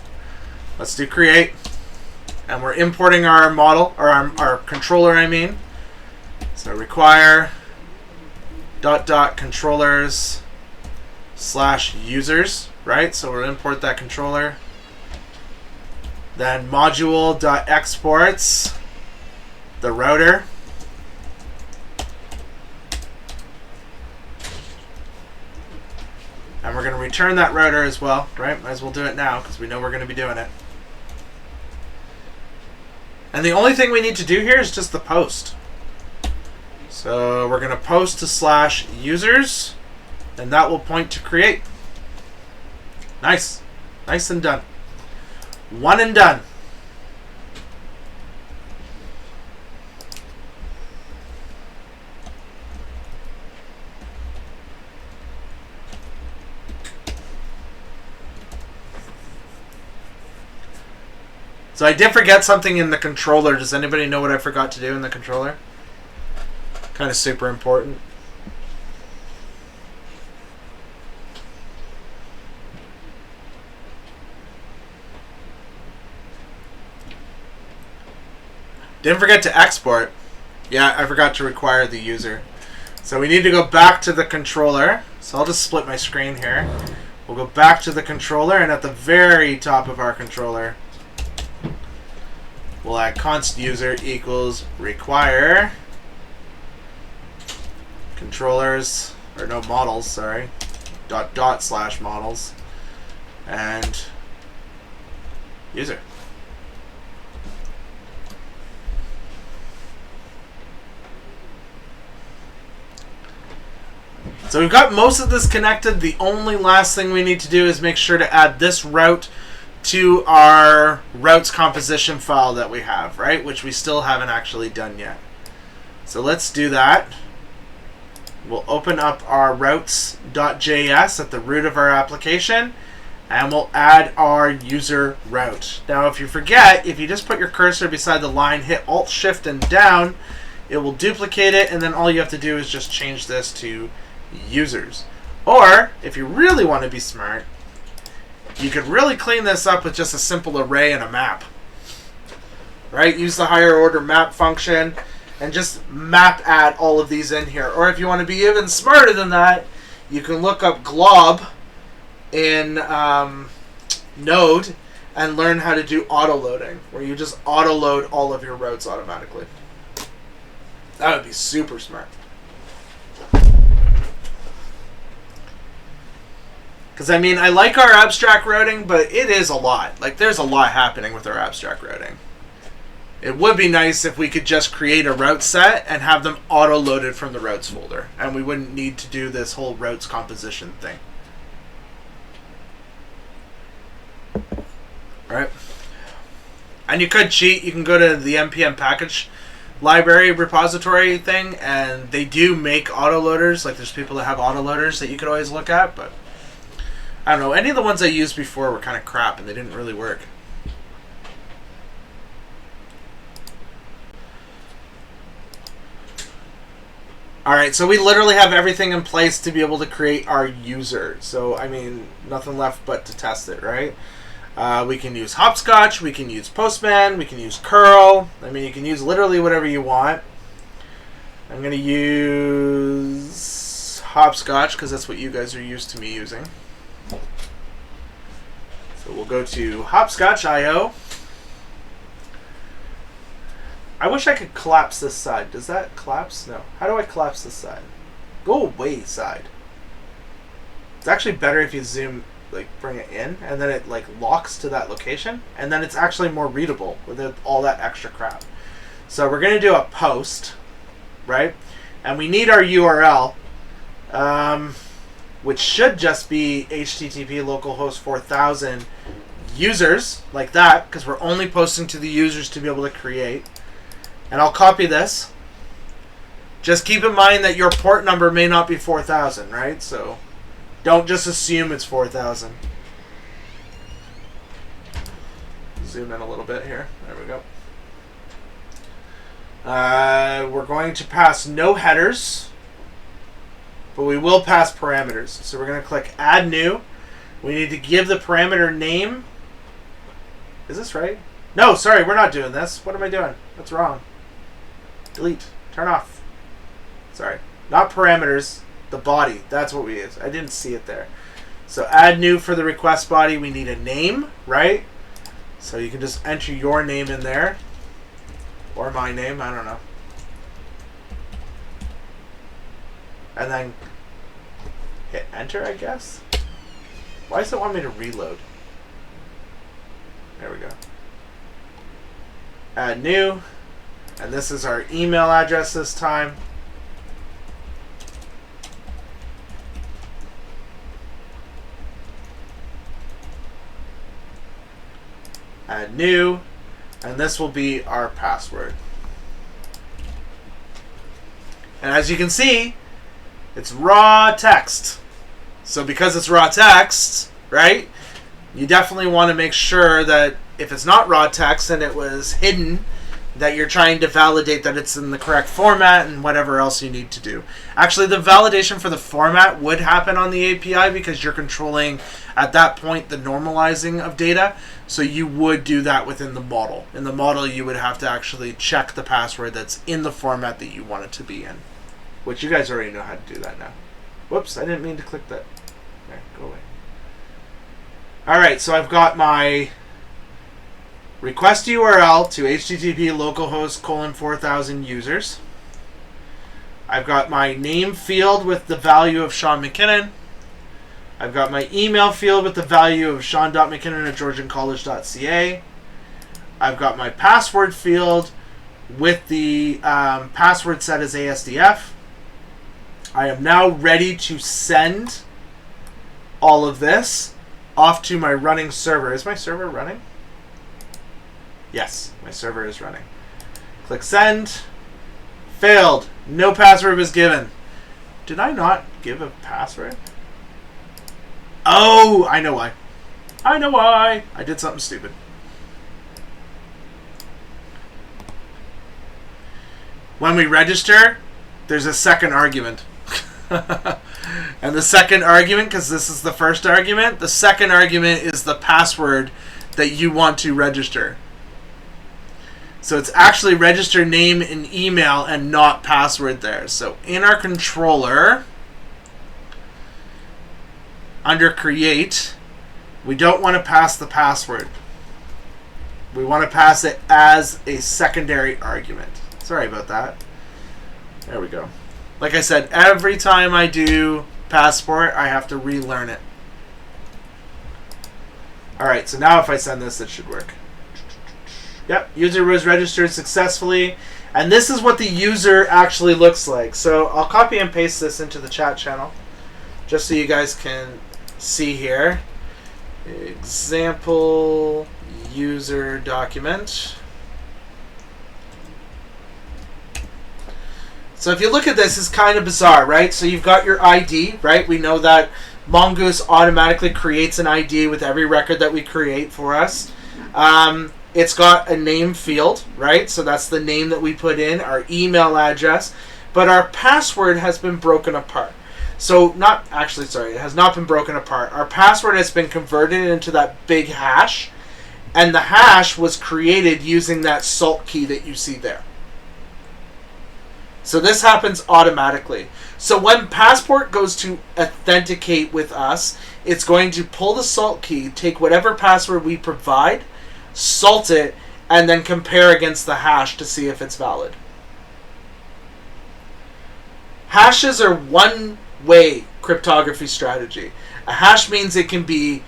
Let's do create. And we're importing our model, or our controller, I mean. So require controllers / users, right? So we'll import that controller. Then module.exports the router. And we're going to return that router as well, right? Might as well do it now because we know we're going to be doing it. And the only thing we need to do here is just the post. So we're going to post to /users, and that will point to create. Nice. Nice and done. One and done. So I did forget something in the controller. Does anybody know what I forgot to do in the controller? Kind of super important. Didn't forget to export. Yeah, I forgot to require the user. So we need to go back to the controller. So I'll just split my screen here. We'll go back to the controller, and at the very top of our controller, we'll add const user equals require controllers, or no, models, sorry, / models, and user. So we've got most of this connected. The only last thing we need to do is make sure to add this route to our routes composition file that we have, right? Which we still haven't actually done yet. So let's do that. We'll open up our routes.js at the root of our application, and we'll add our user route. Now, if you forget, if you just put your cursor beside the line, hit Alt, Shift, and down, it will duplicate it, and then all you have to do is just change this to users. Or, if you really want to be smart, you could really clean this up with just a simple array and a map. Right? Use the higher order map function and just map add all of these in here. Or if you want to be even smarter than that, you can look up glob in Node and learn how to do auto loading, where you just auto load all of your routes automatically. That would be super smart. Because, I mean, I like our abstract routing, but it is a lot. Like, there's a lot happening with our abstract routing. It would be nice if we could just create a route set and have them auto-loaded from the routes folder. And we wouldn't need to do this whole routes composition thing. Alright. And you could cheat. You can go to the npm package library repository thing, and they do make autoloaders. Like, there's people that have autoloaders that you could always look at, but I don't know. Any of the ones I used before were kind of crap, and they didn't really work. Alright, so we literally have everything in place to be able to create our user. So, I mean, nothing left but to test it, right? We can use Hopscotch, we can use Postman, we can use curl. I mean, you can use literally whatever you want. I'm going to use Hopscotch because that's what you guys are used to me using. So we'll go to Hopscotch.io. I wish I could collapse this side. Does that collapse? No. How do I collapse this side? Go away side. It's actually better if you zoom, like bring it in, and then it like locks to that location, and then it's actually more readable without all that extra crap. So we're going to do a post, right? And we need our URL, which should just be HTTP localhost 4000 users, like that, because we're only posting to the users to be able to create. And I'll copy this. Just keep in mind that your port number may not be 4000, right? So don't just assume it's 4000. Zoom in a little bit here. There we go. We're going to pass no headers, but we will pass parameters. So we're going to click Add New. We need to give the parameter name. Is this right? No, sorry, we're not doing this. What am I doing? What's wrong? Delete. Turn off. Sorry. Not parameters. The body. That's what we use. I didn't see it there. So Add New for the request body. We need a name, right? So you can just enter your name in there. Or my name. I don't know. And then hit enter, I guess. Why does it want me to reload? There we go. Add new. And this is our email address this time. Add new. And this will be our password. And as you can see, it's raw text. So because it's raw text, right, you definitely want to make sure that if it's not raw text and it was hidden, that you're trying to validate that it's in the correct format and whatever else you need to do. Actually, the validation for the format would happen on the API because you're controlling, at that point, the normalizing of data. So you would do that within the model. In the model, you would have to actually check the password that's in the format that you want it to be in, which you guys already know how to do that now. Whoops, I didn't mean to click that. There, go away. All right, so I've got my request URL to HTTP localhost :4000 users. I've got my name field with the value of Sean McKinnon. I've got my email field with the value of sean.mckinnon@georgiancollege.ca. I've got my password field with the password set as ASDF. I am now ready to send all of this off to my running server. Is my server running? Yes, my server is running. Click send. Failed. No password was given. Did I not give a password? Oh, I know why. I know why. I did something stupid. When we register, there's a second argument. And the second argument, because this is the first argument, the second argument is the password that you want to register. So it's actually register name and email and not password there. So in our controller, under create, we don't want to pass the password. We want to pass it as a secondary argument. Sorry about that. There we go. Like I said, every time I do passport, I have to relearn it. Alright, so now if I send this, it should work. Yep, user was registered successfully. And this is what the user actually looks like. So I'll copy and paste this into the chat channel, just so you guys can see here. Example user document. So if you look at this, it's kind of bizarre, right? So you've got your ID, right? We know that Mongoose automatically creates an ID with every record that we create for us. It's got a name field, right? So that's the name that we put in, our email address. But our password has been broken apart. So it has not been broken apart. Our password has been converted into that big hash. And the hash was created using that salt key that you see there. So this happens automatically. So when Passport goes to authenticate with us, it's going to pull the salt key, take whatever password we provide, salt it, and then compare against the hash to see if it's valid. Hashes are one-way cryptography strategy. A hash means it can be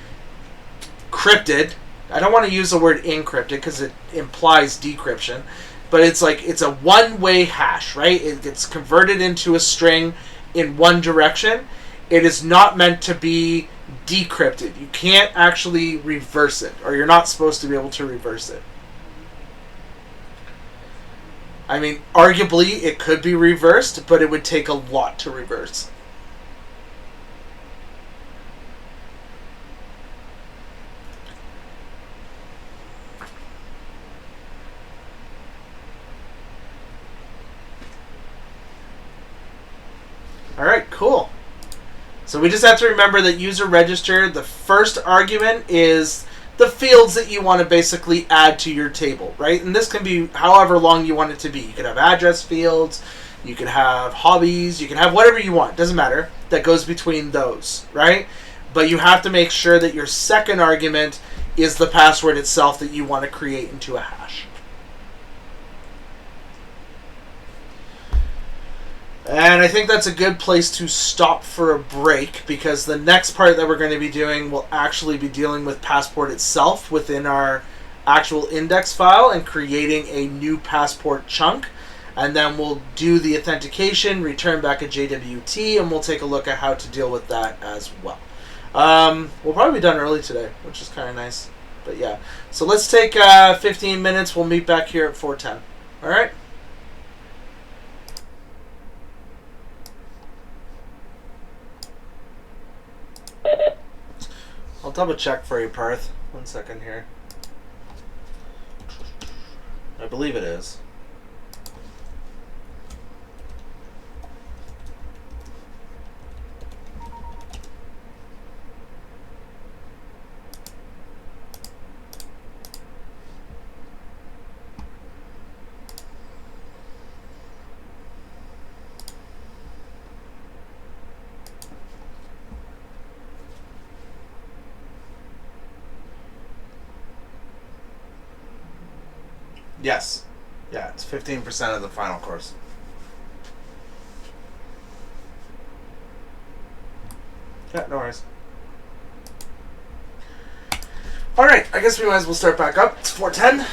crypted. I don't want to use the word encrypted because it implies decryption. But it's a one-way hash, right? It gets converted into a string in one direction. It is not meant to be decrypted. You can't actually reverse it, or you're not supposed to be able to reverse it. I mean, arguably, it could be reversed, but it would take a lot to reverse. Alright, cool. So we just have to remember that user register, the first argument is the fields that you want to basically add to your table, right? And this can be however long you want it to be. You could have address fields, you could have hobbies, you can have whatever you want, doesn't matter, that goes between those, right? But you have to make sure that your second argument is the password itself that you want to create into a hash. And I think that's a good place to stop for a break, because the next part that we're going to be doing will actually be dealing with Passport itself within our actual index file and creating a new Passport chunk. And then we'll do the authentication, return back a JWT, and we'll take a look at how to deal with that as well. We'll probably be done early today, which is kind of nice. But yeah, so let's take 15 minutes. We'll meet back here at 4:10. All right? I'll double check for you, Parth. 1 second here. I believe it is. Yes. Yeah, it's 15% of the final course. Yeah, no worries. Alright, I guess we might as well start back up. It's 4:10.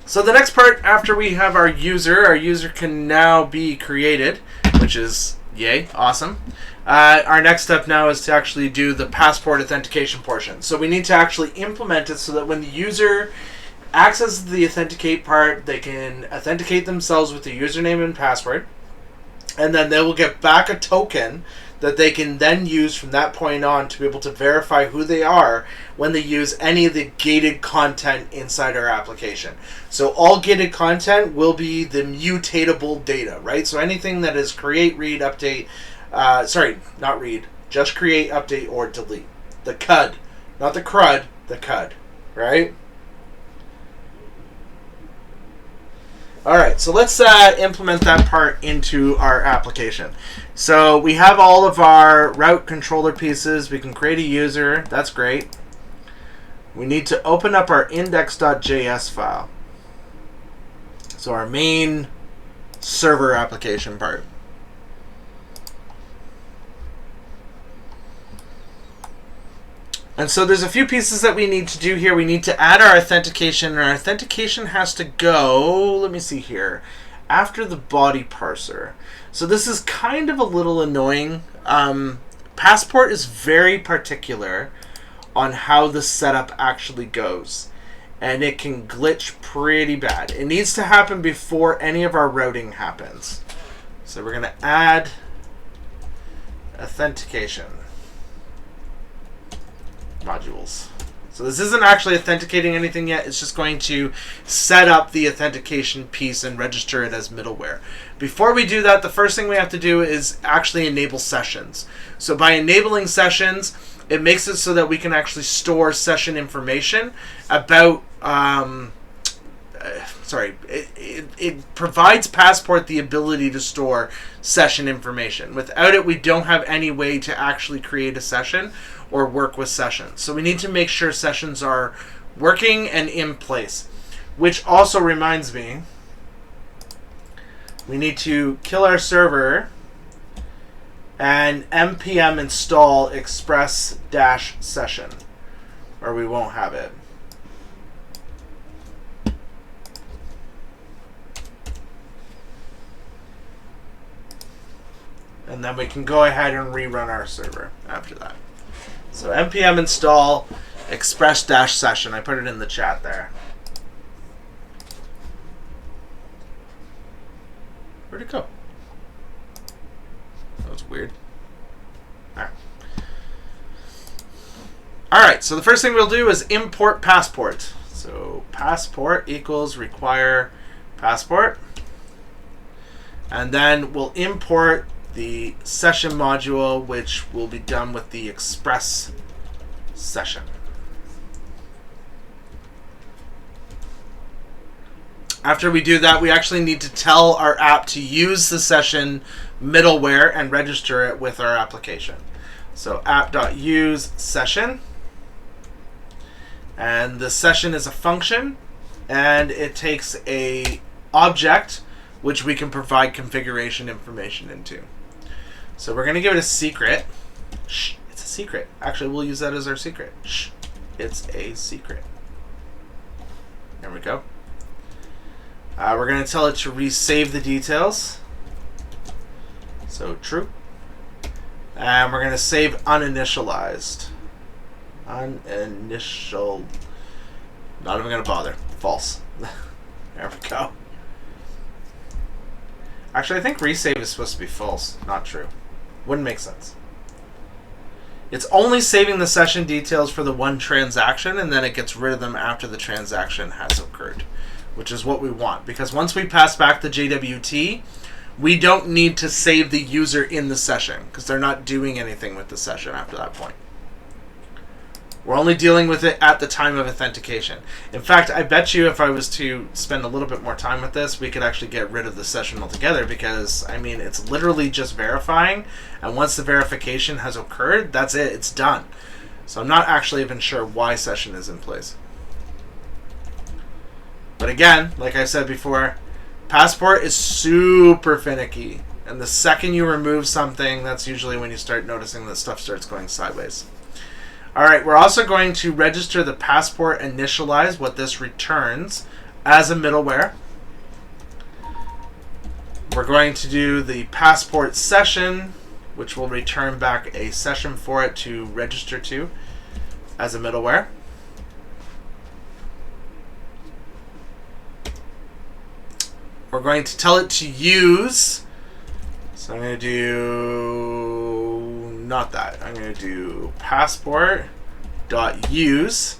So the next part, after we have our user can now be created, which is, yay, awesome. Our next step now is to actually do the Passport authentication portion. So we need to actually implement it so that when the user access the authenticate part, they can authenticate themselves with the username and password, and then they will get back a token that they can then use from that point on to be able to verify who they are when they use any of the gated content inside our application. So all gated content will be the mutatable data, right? So anything that is create, read, update, not read, just create, update, or delete. The CUD, not the CRUD, the CUD, right? Alright, so let's implement that part into our application. So we have all of our route controller pieces. We can create a user. That's great. We need to open up our index.js file. So our main server application part. And so there's a few pieces that we need to do here. We need to add our authentication, and our authentication has to go, let me see here, after the body parser. So this is kind of a little annoying. Passport is very particular on how the setup actually goes, and it can glitch pretty bad. It needs to happen before any of our routing happens. So we're going to add authentication modules. So this isn't actually authenticating anything yet. It's just going to set up the authentication piece and register it as middleware. Before we do that, the first thing we have to do is actually enable sessions. So by enabling sessions, it makes it so that we can actually store session information about it provides Passport the ability to store session information. Without it, we don't have any way to actually create a session or work with sessions. So we need to make sure sessions are working and in place. Which also reminds me, we need to kill our server and npm install express-session, or we won't have it. And then we can go ahead and rerun our server after that. So npm install express-session. I put it in the chat there. Where'd it go? That was weird. Alright, so the first thing we'll do is import Passport. So Passport equals require Passport. And then we'll import the session module, which will be done with the express session. After we do that, we actually need to tell our app to use the session middleware and register it with our application. So app.use session. And the session is a function, and it takes a object which we can provide configuration information into. So we're going to give it a secret. Shh, it's a secret. Actually, we'll use that as our secret. Shh, it's a secret. There we go. We're going to tell it to resave the details. So true. And we're going to save uninitialized. Uninitial. Not even going to bother. False. There we go. Actually, I think resave is supposed to be false, not true. Wouldn't make sense. It's only saving the session details for the one transaction, and then it gets rid of them after the transaction has occurred, which is what we want. Because once we pass back the JWT, we don't need to save the user in the session, because they're not doing anything with the session after that point. We're only dealing with it at the time of authentication. In fact, I bet you if I was to spend a little bit more time with this, we could actually get rid of the session altogether, because, I mean, it's literally just verifying, and once the verification has occurred, that's it, it's done. So I'm not actually even sure why session is in place. But again, like I said before, Passport is super finicky, and the second you remove something, that's usually when you start noticing that stuff starts going sideways. Alright, we're also going to register the Passport initialize, what this returns, as a middleware. We're going to do the Passport session, which will return back a session for it to register to as a middleware. We're going to tell it to use, so I'm going to do, not that, I'm going to do passport.use,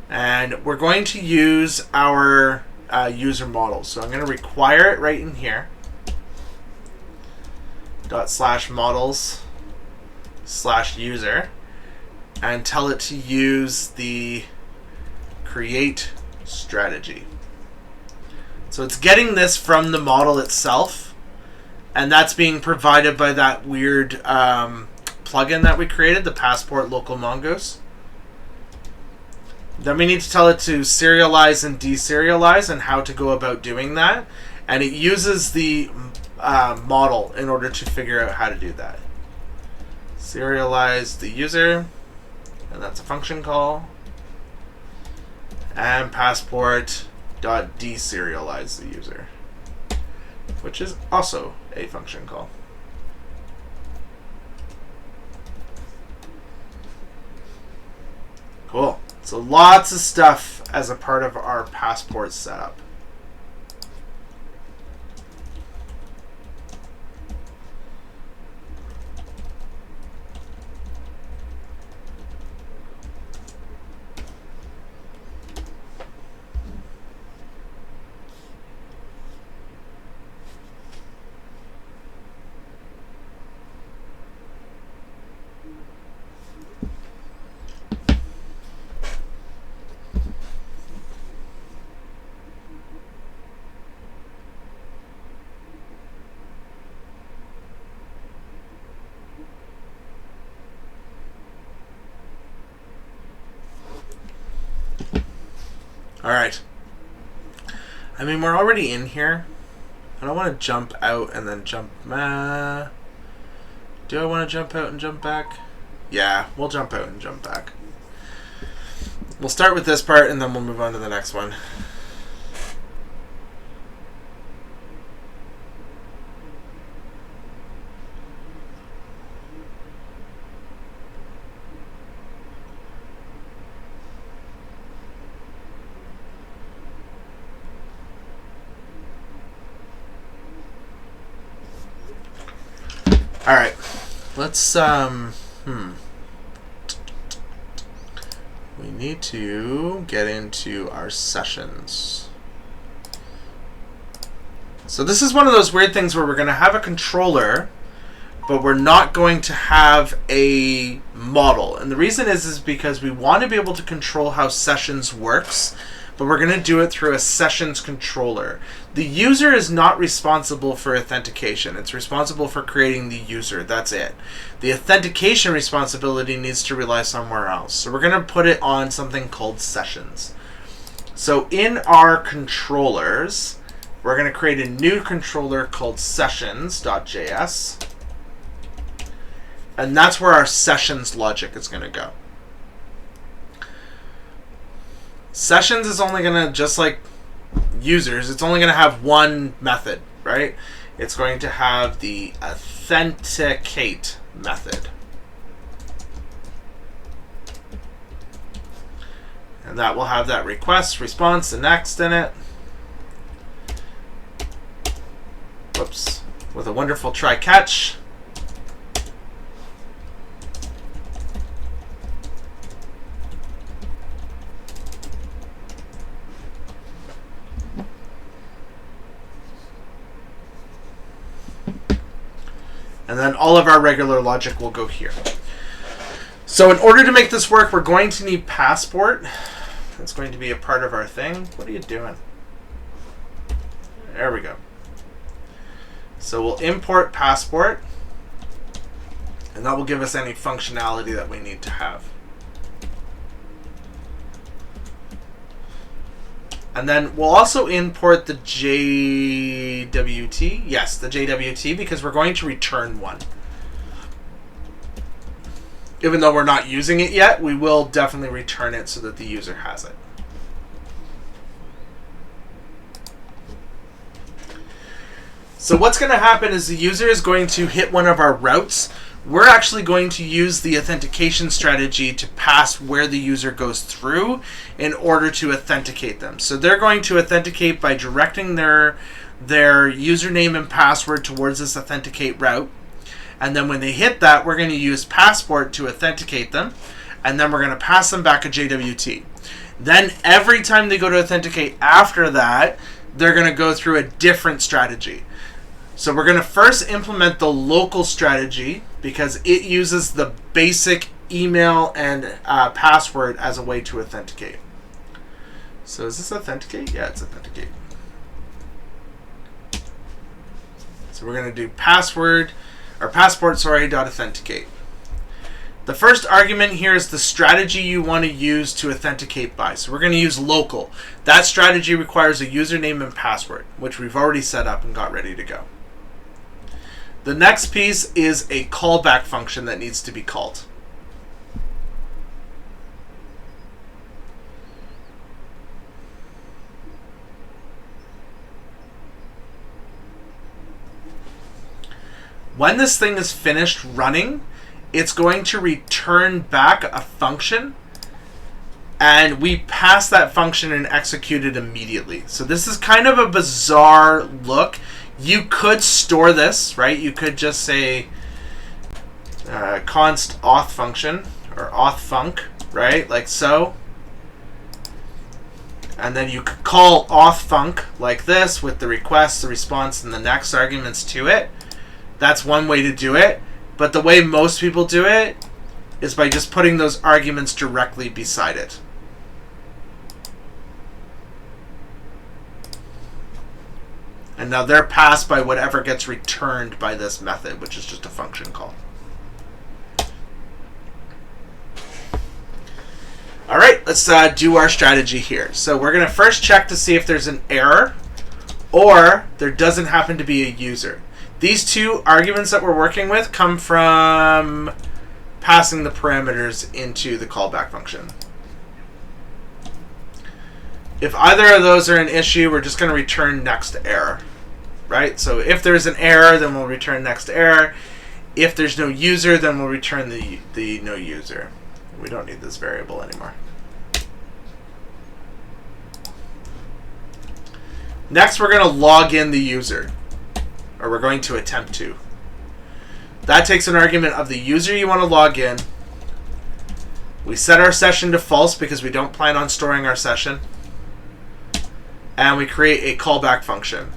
and we're going to use our user model. So I'm going to require it right in here, ./models/user, and tell it to use the create strategy. So it's getting this from the model itself, and that's being provided by that weird plugin that we created, the Passport Local Mongoose. Then we need to tell it to serialize and deserialize and how to go about doing that. And it uses the model in order to figure out how to do that. Serialize the user, and that's a function call. And passport.deserialize the user, which is also a function call. Cool. So lots of stuff as a part of our Passport setup. All right. I mean, we're already in here. I don't want to jump out and then jump. Do I want to jump out and jump back? Yeah, we'll jump out and jump back. We'll start with this part and then we'll move on to the next one. All right, let's, we need to get into our sessions. So this is one of those weird things where we're going to have a controller, but we're not going to have a model. And the reason is because we want to be able to control how sessions works, but we're going to do it through a sessions controller. The user is not responsible for authentication. It's responsible for creating the user. That's it. The authentication responsibility needs to rely somewhere else. So we're going to put it on something called sessions. So in our controllers, we're going to create a new controller called sessions.js. And that's where our sessions logic is going to go. Sessions is only going to, just like users, it's only going to have one method, right? It's going to have the authenticate method. And that will have that request, response, and next in it. Whoops. With a wonderful try catch. And then all of our regular logic will go here. So in order to make this work, we're going to need passport. That's going to be a part of our thing. What are you doing? There we go. So we'll import passport, and that will give us any functionality that we need to have. And then we'll also import the JWT. Yes, the JWT, because we're going to return one. Even though we're not using it yet, we will definitely return it so that the user has it. So what's going to happen is the user is going to hit one of our routes. We're actually going to use the authentication strategy to pass where the user goes through in order to authenticate them. So they're going to authenticate by directing their username and password towards this authenticate route. And then when they hit that, we're going to use passport to authenticate them. And then we're going to pass them back a JWT. Then every time they go to authenticate after that, they're going to go through a different strategy. So we're going to first implement the local strategy because it uses the basic email and password as a way to authenticate. So is this authenticate? Yeah, it's authenticate. So we're going to do passport, dot authenticate. The first argument here is the strategy you want to use to authenticate by. So we're going to use local. That strategy requires a username and password, which we've already set up and got ready to go. The next piece is a callback function that needs to be called. When this thing is finished running, it's going to return back a function, and we pass that function and execute it immediately. So this is kind of a bizarre look. You could store this, right? You could just say const auth function or auth func, right? Like so. And then you could call auth func like this with the request, the response, and the next arguments to it. That's one way to do it. But the way most people do it is by just putting those arguments directly beside it. And now they're passed by whatever gets returned by this method, which is just a function call. All right, let's let's do our strategy here. So we're going to first check to see if there's an error or there doesn't happen to be a user. These two arguments that we're working with come from passing the parameters into the callback function. If either of those are an issue, we're just going to return next error, right? So if there's an error, then we'll return next error. If there's no user, then we'll return the no user. We don't need this variable anymore. Next, we're going to log in the user, or we're going to attempt to. That takes an argument of the user you want to log in. We set our session to false because we don't plan on storing our session. And we create a callback function.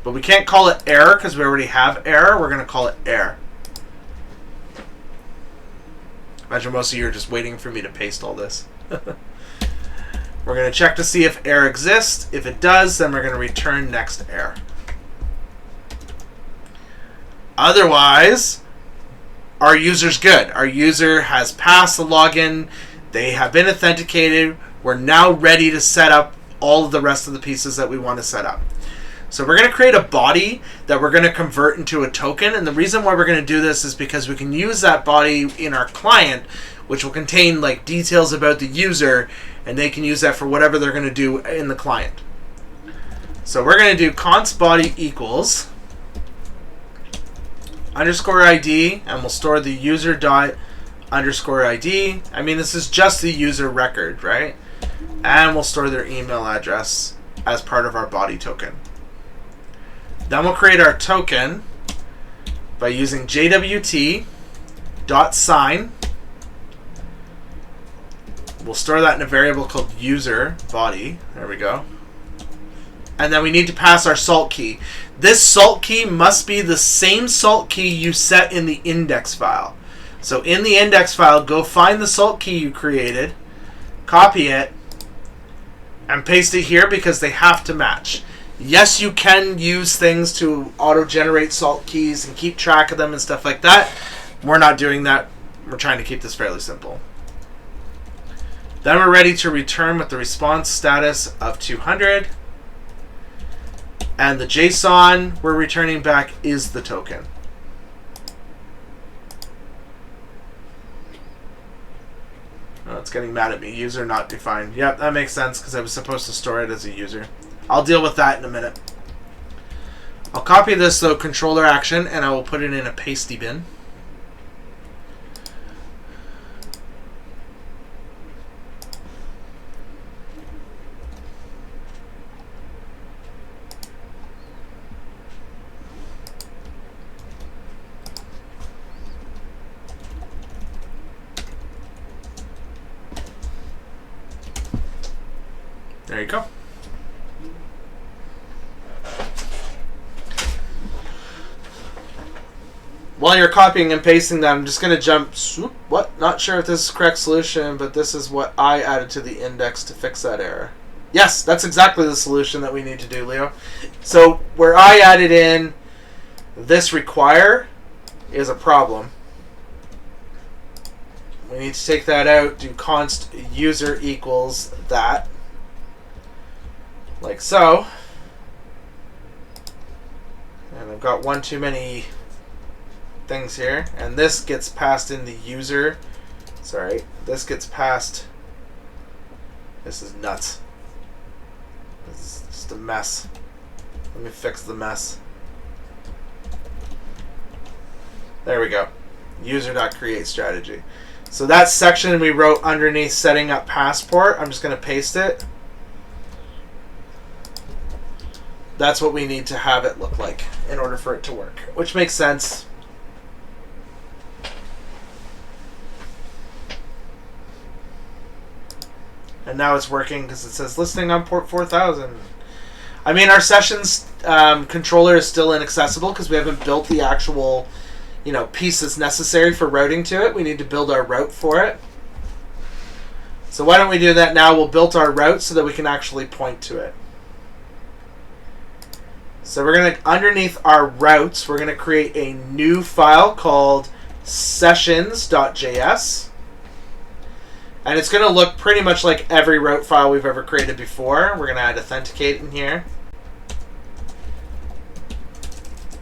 But we can't call it error because we already have error. We're going to call it error. Imagine most of you are just waiting for me to paste all this. We're going to check to see if error exists. If it does, then we're going to return next error. Otherwise, our user's good. Our user has passed the login. They have been authenticated. We're now ready to set up all of the rest of the pieces that we want to set up. So we're going to create a body that we're going to convert into a token. And the reason why we're going to do this is because we can use that body in our client, which will contain like details about the user, and they can use that for whatever they're going to do in the client. So we're going to do const body equals underscore ID, and we'll store the user dot underscore ID. I mean, this is just the user record, right? And we'll store their email address as part of our body token. Then we'll create our token by using jwt dot sign. We'll store that in a variable called user body. There we go. And then we need to pass our salt key. This salt key must be the same salt key you set in the index file. So in the index file, go find the salt key you created, copy it, and paste it here because they have to match. Yes, you can use things to auto-generate salt keys and keep track of them and stuff like that. We're not doing that. We're trying to keep this fairly simple. Then we're ready to return with the response status of 200. And the JSON we're returning back is the token. Oh, it's getting mad at me. User not defined. Yep, that makes sense because I was supposed to store it as a user. I'll deal with that in a minute. I'll copy this though, controller action, and I will put it in a pasty bin. There you go. While you're copying and pasting that, I'm just going to jump. What? Not sure if this is the correct solution, but this is what I added to the index to fix that error. Yes, that's exactly the solution that we need to do, Leo. So where I added in this require is a problem. We need to take that out, do const user equals that. Like so. And I've got one too many things here. And this gets passed in the user. Sorry, this gets passed. This is nuts. This is just a mess. Let me fix the mess. There we go. User.create strategy. So that section we wrote underneath setting up passport, I'm just going to paste it. That's what we need to have it look like in order for it to work, which makes sense. And now it's working because it says listening on port 4000. I mean, our sessions controller is still inaccessible because we haven't built the actual, piece that's necessary for routing to it. We need to build our route for it. So why don't we do that now? We'll build our route so that we can actually point to it. So we're going to, underneath our routes, we're going to create a new file called sessions.js. And it's going to look pretty much like every route file we've ever created before. We're going to add authenticate in here.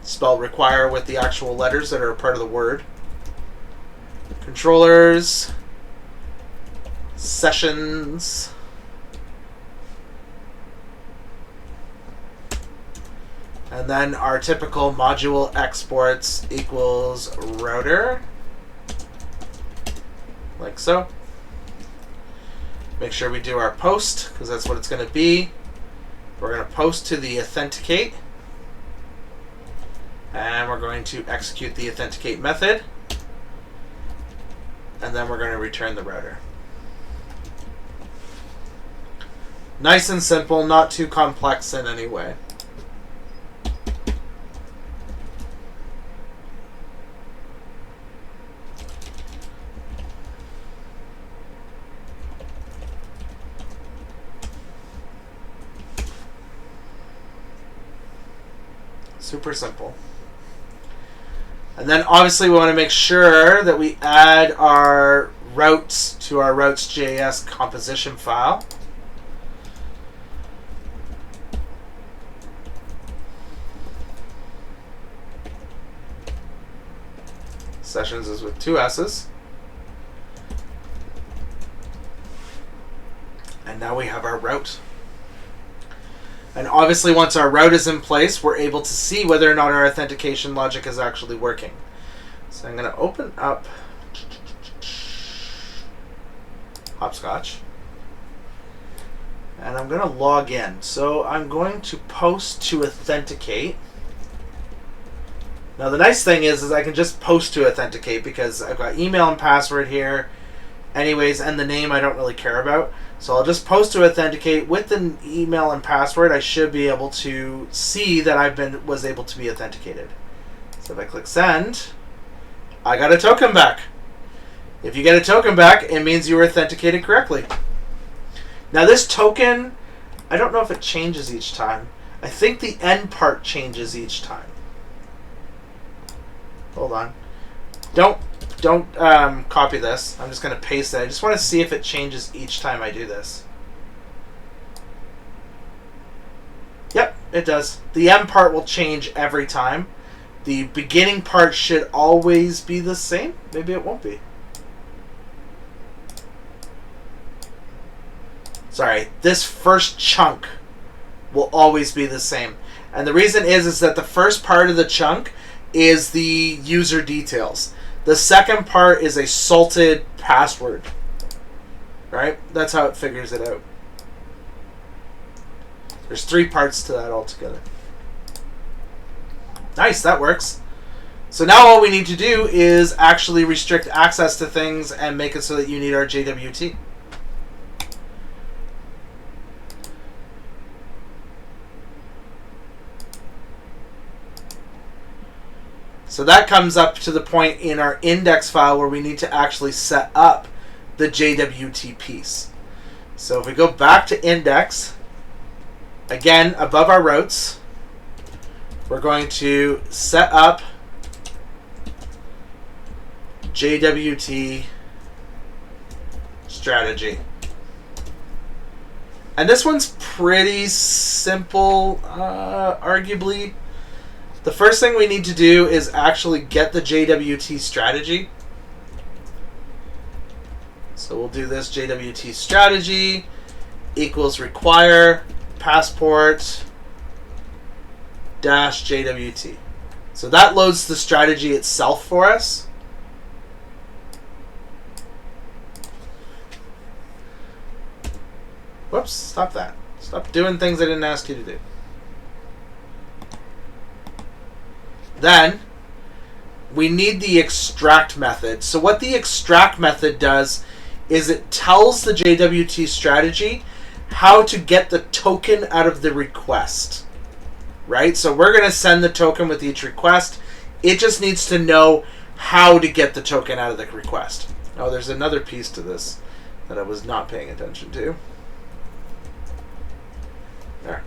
Spell require with the actual letters that are a part of the word. Controllers. Sessions. And then our typical module exports equals router. Like so. Make sure we do our post, because that's what it's going to be. We're going to post to the authenticate. And we're going to execute the authenticate method. And then we're going to return the router. Nice and simple, not too complex in any way. Super simple. And then obviously we want to make sure that we add our routes to our routes.js composition file. Sessions is with 2 S's. And now we have our route. And obviously once our route is in place, we're able to see whether or not our authentication logic is actually working. So I'm going to open up Hopscotch. And I'm going to log in. So I'm going to post to authenticate. Now the nice thing is I can just post to authenticate because I've got email and password here anyways, and the name I don't really care about. So I'll just post to authenticate with the email and password. I should be able to see that I was able to be authenticated. So if I click send, I got a token back. If you get a token back, it means you were authenticated correctly. Now this token, I don't know if it changes each time. I think the end part changes each time. Hold on. Don't copy this. I'm just going to paste it. I just want to see if it changes each time I do this. Yep, it does. The end part will change every time. The beginning part should always be the same. Maybe it won't be. Sorry, this first chunk will always be the same. And the reason is that the first part of the chunk is the user details. The second part is a salted password, right? That's how it figures it out. There's 3 parts to that altogether. Nice, that works. So now all we need to do is actually restrict access to things and make it so that you need our JWT. So that comes up to the point in our index file where we need to actually set up the JWT piece. So if we go back to index, again, above our routes, we're going to set up JWT strategy. And this one's pretty simple, arguably. The first thing we need to do is actually get the JWT strategy. So we'll do this JWT strategy equals require passport dash JWT. So that loads the strategy itself for us. Whoops, stop that. Stop doing things I didn't ask you to do. Then we need the extract method. So what the extract method does is it tells the JWT strategy how to get the token out of the request. Right? So we're going to send the token with each request. It just needs to know how to get the token out of the request. Oh, there's another piece to this that I was not paying attention to. There.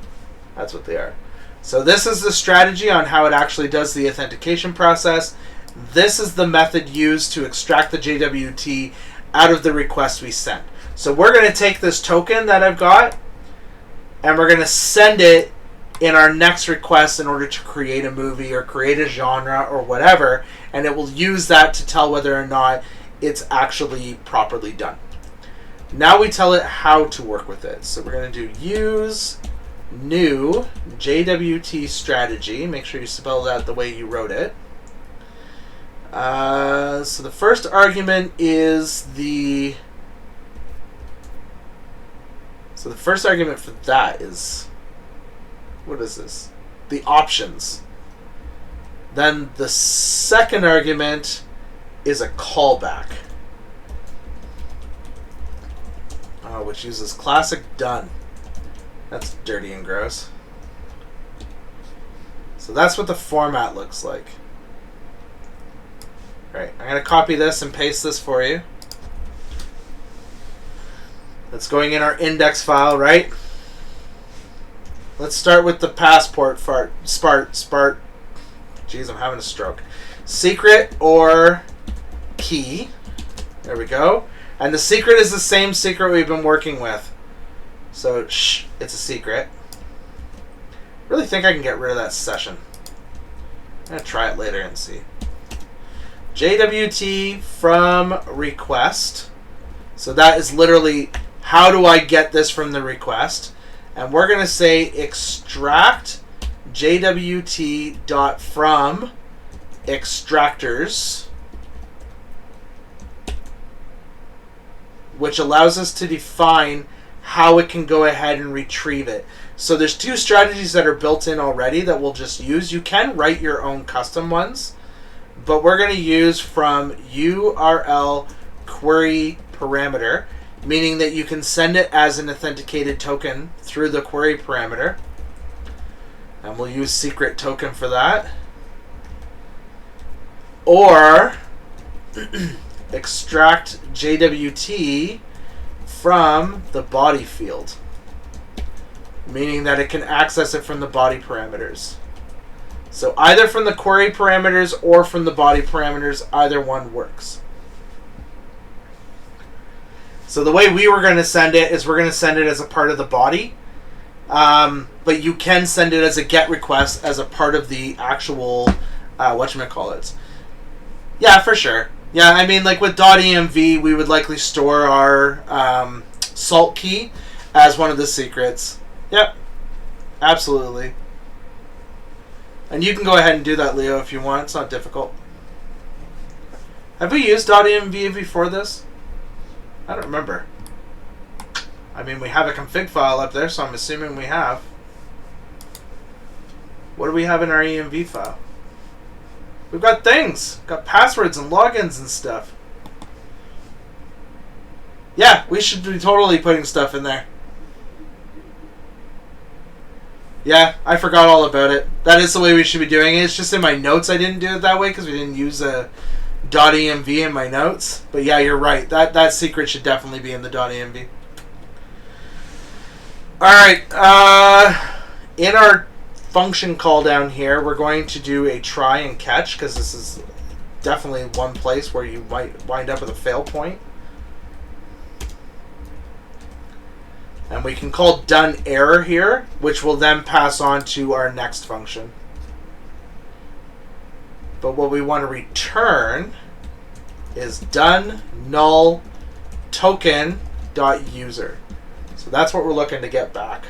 That's what they are. So this is the strategy on how it actually does the authentication process. this is the method used to extract the JWT out of the request we sent. So we're going to take this token that I've got, and we're going to send it in our next request in order to create a movie or create a genre or whatever, and it will use that to tell whether or not it's actually properly done. Now we tell it how to work with it. So we're going to do use new JWT strategy. Make sure you spell that the way you wrote it. So the first argument is the first argument for that is, what is this? The options. Then the second argument is a callback, which uses classic done. That's dirty and gross. So that's what the format looks like. Right, I'm going to copy this and paste this for you. That's going in our index file, right? Let's start with the passport Spart. Jeez, I'm having a stroke. Secret or key. There we go. And the secret is the same secret we've been working with. So, it's a secret. Really think I can get rid of that session. I'm going to try it later and see. JWT from request. So that is literally, how do I get this from the request? And we're going to say extract JWT.from extractors, which allows us to define how it can go ahead and retrieve it. So there's two strategies that are built in already that we'll just use. You can write your own custom ones, but we're going to use from URL query parameter, meaning that you can send it as an authenticated token through the query parameter. And we'll use secret token for that. Or extract JWT from the body field, meaning that it can access it from the body parameters. So either from the query parameters or from the body parameters, either one works. So the way we were going to send it is we're going to send it as a part of the body, but you can send it as a GET request as a part of the actual, whatchamacallit. Yeah, for sure. Yeah, I mean, like with .env, we would likely store our salt key as one of the secrets. Yep, absolutely. And you can go ahead and do that, Leo, if you want. It's not difficult. Have we used .env before this? I don't remember. I mean, we have a config file up there, so I'm assuming we have. What do we have in our env file? We've got things. Got passwords and logins and stuff. Yeah, we should be totally putting stuff in there. Yeah, I forgot all about it. That is the way we should be doing it. It's just in my notes I didn't do it that way because we didn't use a .env in my notes. But yeah, you're right. That secret should definitely be in the .env. Alright, in our function call down here, we're going to do a try and catch because this is definitely one place where you might wind up with a fail point. And we can call done error here, which will then pass on to our next function. But what we want to return is done null token dot user. So that's what we're looking to get back.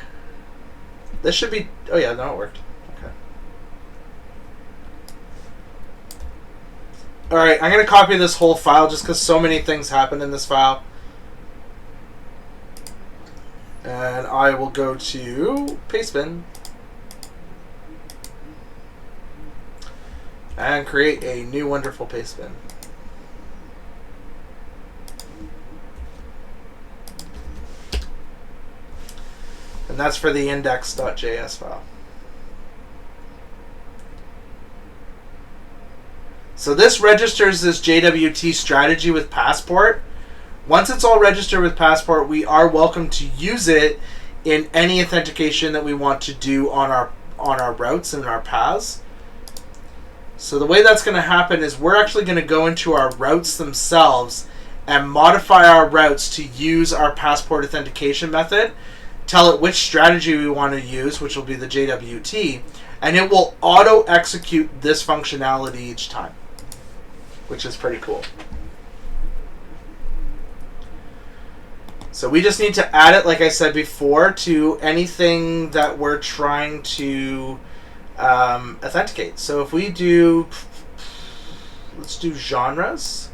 This should be, oh yeah, no, it worked. Okay. Alright, I'm going to copy this whole file just because so many things happen in this file. And I will go to Pastebin and create a new wonderful Pastebin. And that's for the index.js file. So this registers this JWT strategy with Passport. Once it's all registered with Passport, we are welcome to use it in any authentication that we want to do on our routes and our paths. So the way that's going to happen is we're actually going to go into our routes themselves and modify our routes to use our passport authentication method, tell it which strategy we want to use, which will be the JWT, and it will auto-execute this functionality each time, which is pretty cool. So we just need to add it, like I said before, to anything that we're trying to authenticate. So if we do, let's do genres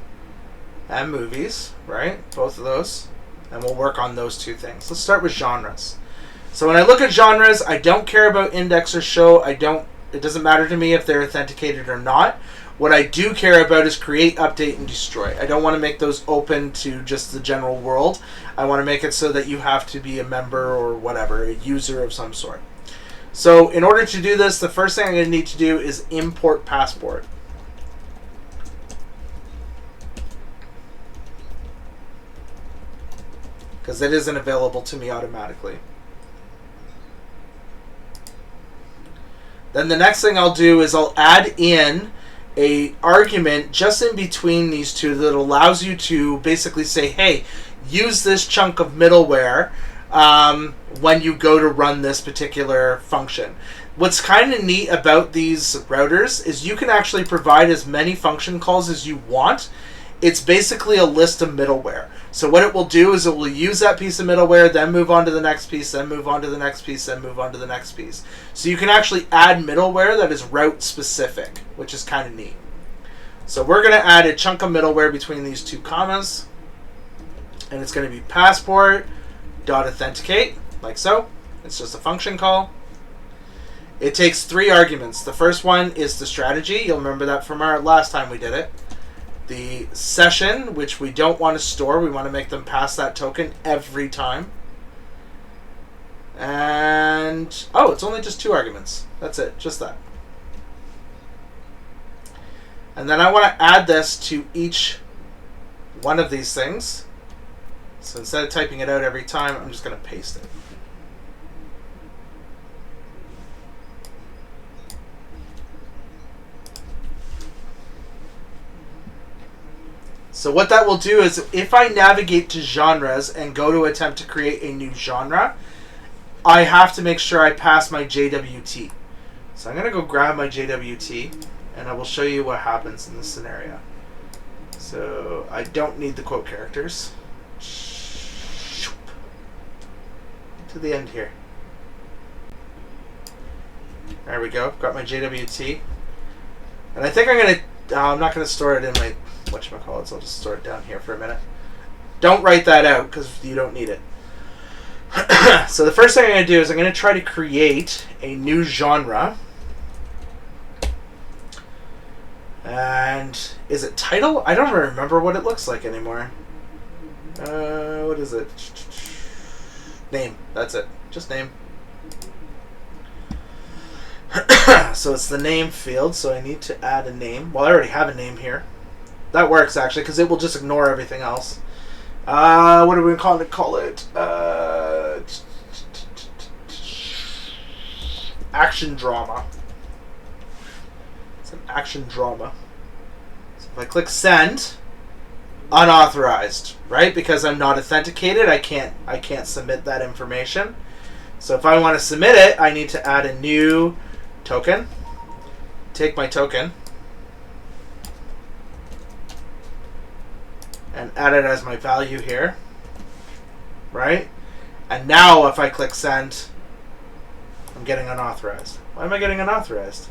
and movies, right? Both of those. And we'll work on those two things. Let's start with genres. So when I look at genres, I don't care about index or show. It doesn't matter to me if they're authenticated or not. What I do care about is create, update, and destroy. I don't want to make those open to just the general world. I want to make it so that you have to be a member or whatever, a user of some sort. So in order to do this, the first thing I'm going to need to do is import passport. Because it isn't available to me automatically. Then the next thing I'll do is I'll add in a argument just in between these two that allows you to basically say, hey, use this chunk of middleware when you go to run this particular function. What's kind of neat about these routers is you can actually provide as many function calls as you want. It's basically a list of middleware. So what it will do is it will use that piece of middleware, then move on to the next piece, then move on to the next piece, then move on to the next piece. So you can actually add middleware that is route specific, which is kind of neat. So we're going to add a chunk of middleware between these two commas. And it's going to be passport.authenticate, like so. It's just a function call. It takes 3 arguments. The first one is the strategy. You'll remember that from our last time we did it. The session, which we don't want to store. We want to make them pass that token every time. And, oh, it's only just 2 arguments. That's it, just that. And then I want to add this to each one of these things. So instead of typing it out every time, I'm just going to paste it. So what that will do is if I navigate to genres and go to attempt to create a new genre, I have to make sure I pass my JWT. So I'm going to go grab my JWT and I will show you what happens in this scenario. So I don't need the quote characters. To the end here. There we go. Got my JWT. And I think I'm going to, I'm not going to store it in my whatchamacallit, so I'll just store it down here for a minute. Don't write that out because you don't need it. So the first thing I'm going to do is I'm going to try to create a new genre. And is it title? I don't remember what it looks like anymore. What is it? Name. That's it. Just name. So it's the name field, so I need to add a name. Well, I already have a name here. That works, actually, because it will just ignore everything else. What are we going to call it? Action drama. It's an action drama. So if I click send, unauthorized, right? Because I'm not authenticated, I can't submit that information. So if I want to submit it, I need to add a new token. Take my token and add it as my value here, right? And now if I click send, I'm getting unauthorized. Why am I getting unauthorized?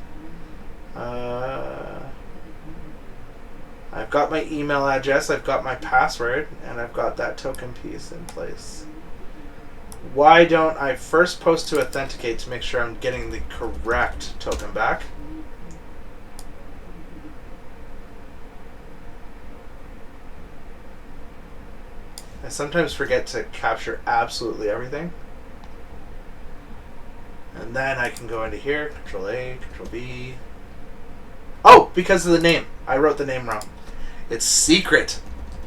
I've got my email address, I've got my password, and I've got that token piece in place. Why don't I first post to authenticate to make sure I'm getting the correct token back? I sometimes forget to capture absolutely everything. And then I can go into here, Control A, Control V. Oh, because of the name. I wrote the name wrong. It's secret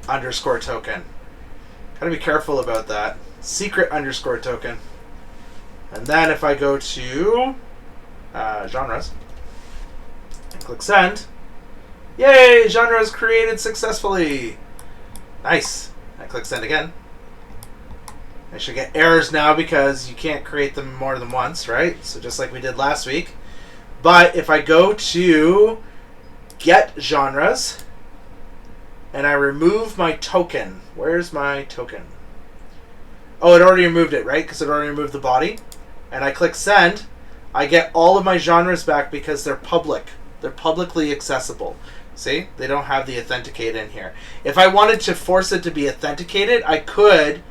underscore token. Gotta be careful about that. Secret underscore token. And then if I go to genres, Click send. Yay! Genre is created successfully. Nice. I click send again. I should get errors now because you can't create them more than once, right? So just like we did last week. But if I go to get genres and I remove my token, where's my token? Oh, it already removed it, right? Because it already removed the body. And I click send, I get all of my genres back because they're public. They're publicly accessible. See? They don't have the authenticate in here. If I wanted to force it to be authenticated, I could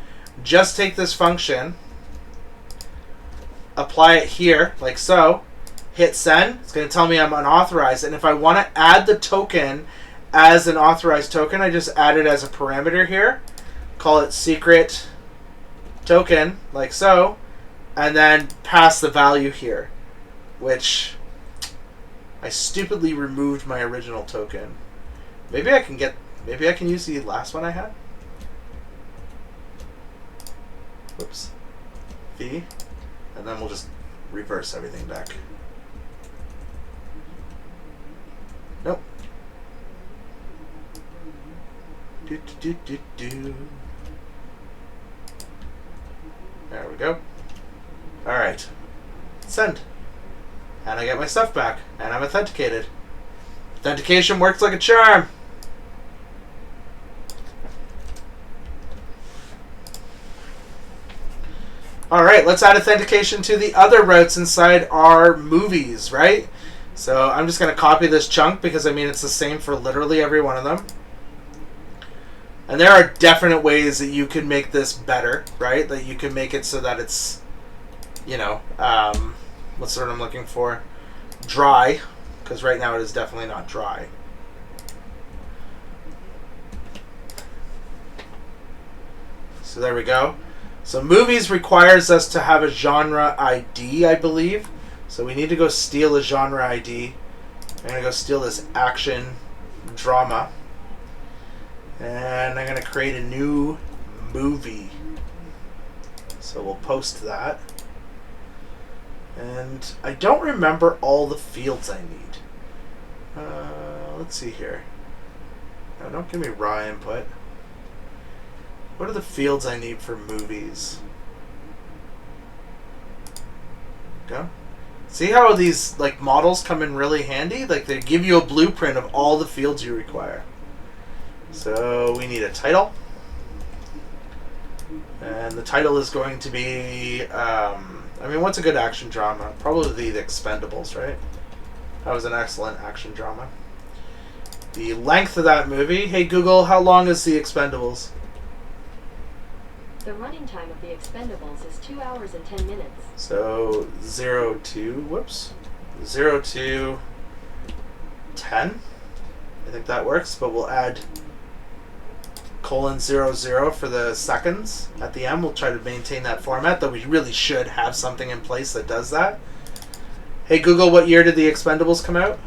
just take this function, apply it here, like so, hit send. It's going to tell me I'm unauthorized. And if I want to add the token as an authorized token, I just add it as a parameter here. Call it secret token, like so, and then pass the value here, which I stupidly removed my original token. Maybe I can use the last one I had. Whoops. V, and then we'll just reverse everything back. Nope. Do do do do do. There we go. Alright. Send. And I get my stuff back. And I'm authenticated. Authentication works like a charm. Alright, let's add authentication to the other routes inside our movies, right? So I'm just going to copy this chunk because, I mean, it's the same for literally every one of them. And there are definite ways that you can make this better, right? That you can make it so that it's, you know, what's the word I'm looking for? Dry. Because right now it is definitely not dry. So there we go. So movies requires us to have a genre ID, I believe. So we need to go steal a genre ID. I'm going to go steal this action drama. And I'm going to create a new movie. So we'll post that. And I don't remember all the fields I need. Let's see here. No, don't give me raw input. What are the fields I need for movies? Go. See how these like models come in really handy? Like they give you a blueprint of all the fields you require. So we need a title. And the title is going to be, I mean, what's a good action drama? Probably The Expendables, right? That was an excellent action drama. The length of that movie. Hey Google, how long is The Expendables? The running time of The Expendables is 2 hours and 10 minutes. So 0 to 10. I think that works, but we'll add :00 for the seconds at the end. We'll try to maintain that format, though we really should have something in place that does that. Hey Google, what year did The Expendables come out?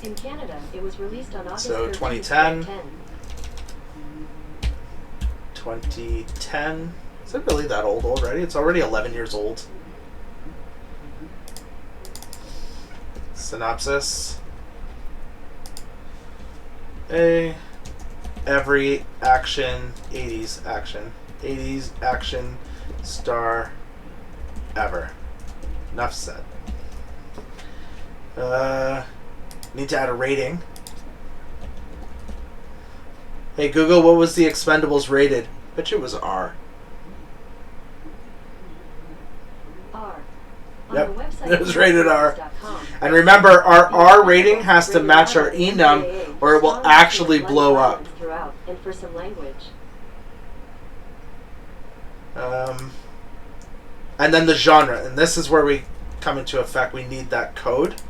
In Canada, it was released on August 13th, 2010. 2010. Is it really that old already? It's already 11 years old. Synopsis. Every action, 80s action star ever. Enough said. Need to add a rating. Hey Google, what was The Expendables rated? Bet you it was R. R. Yep, it was rated R. And remember, our R rating has to match our enum or it will actually blow up. And for some language. And then the genre, and this is where we come into effect. We need that code.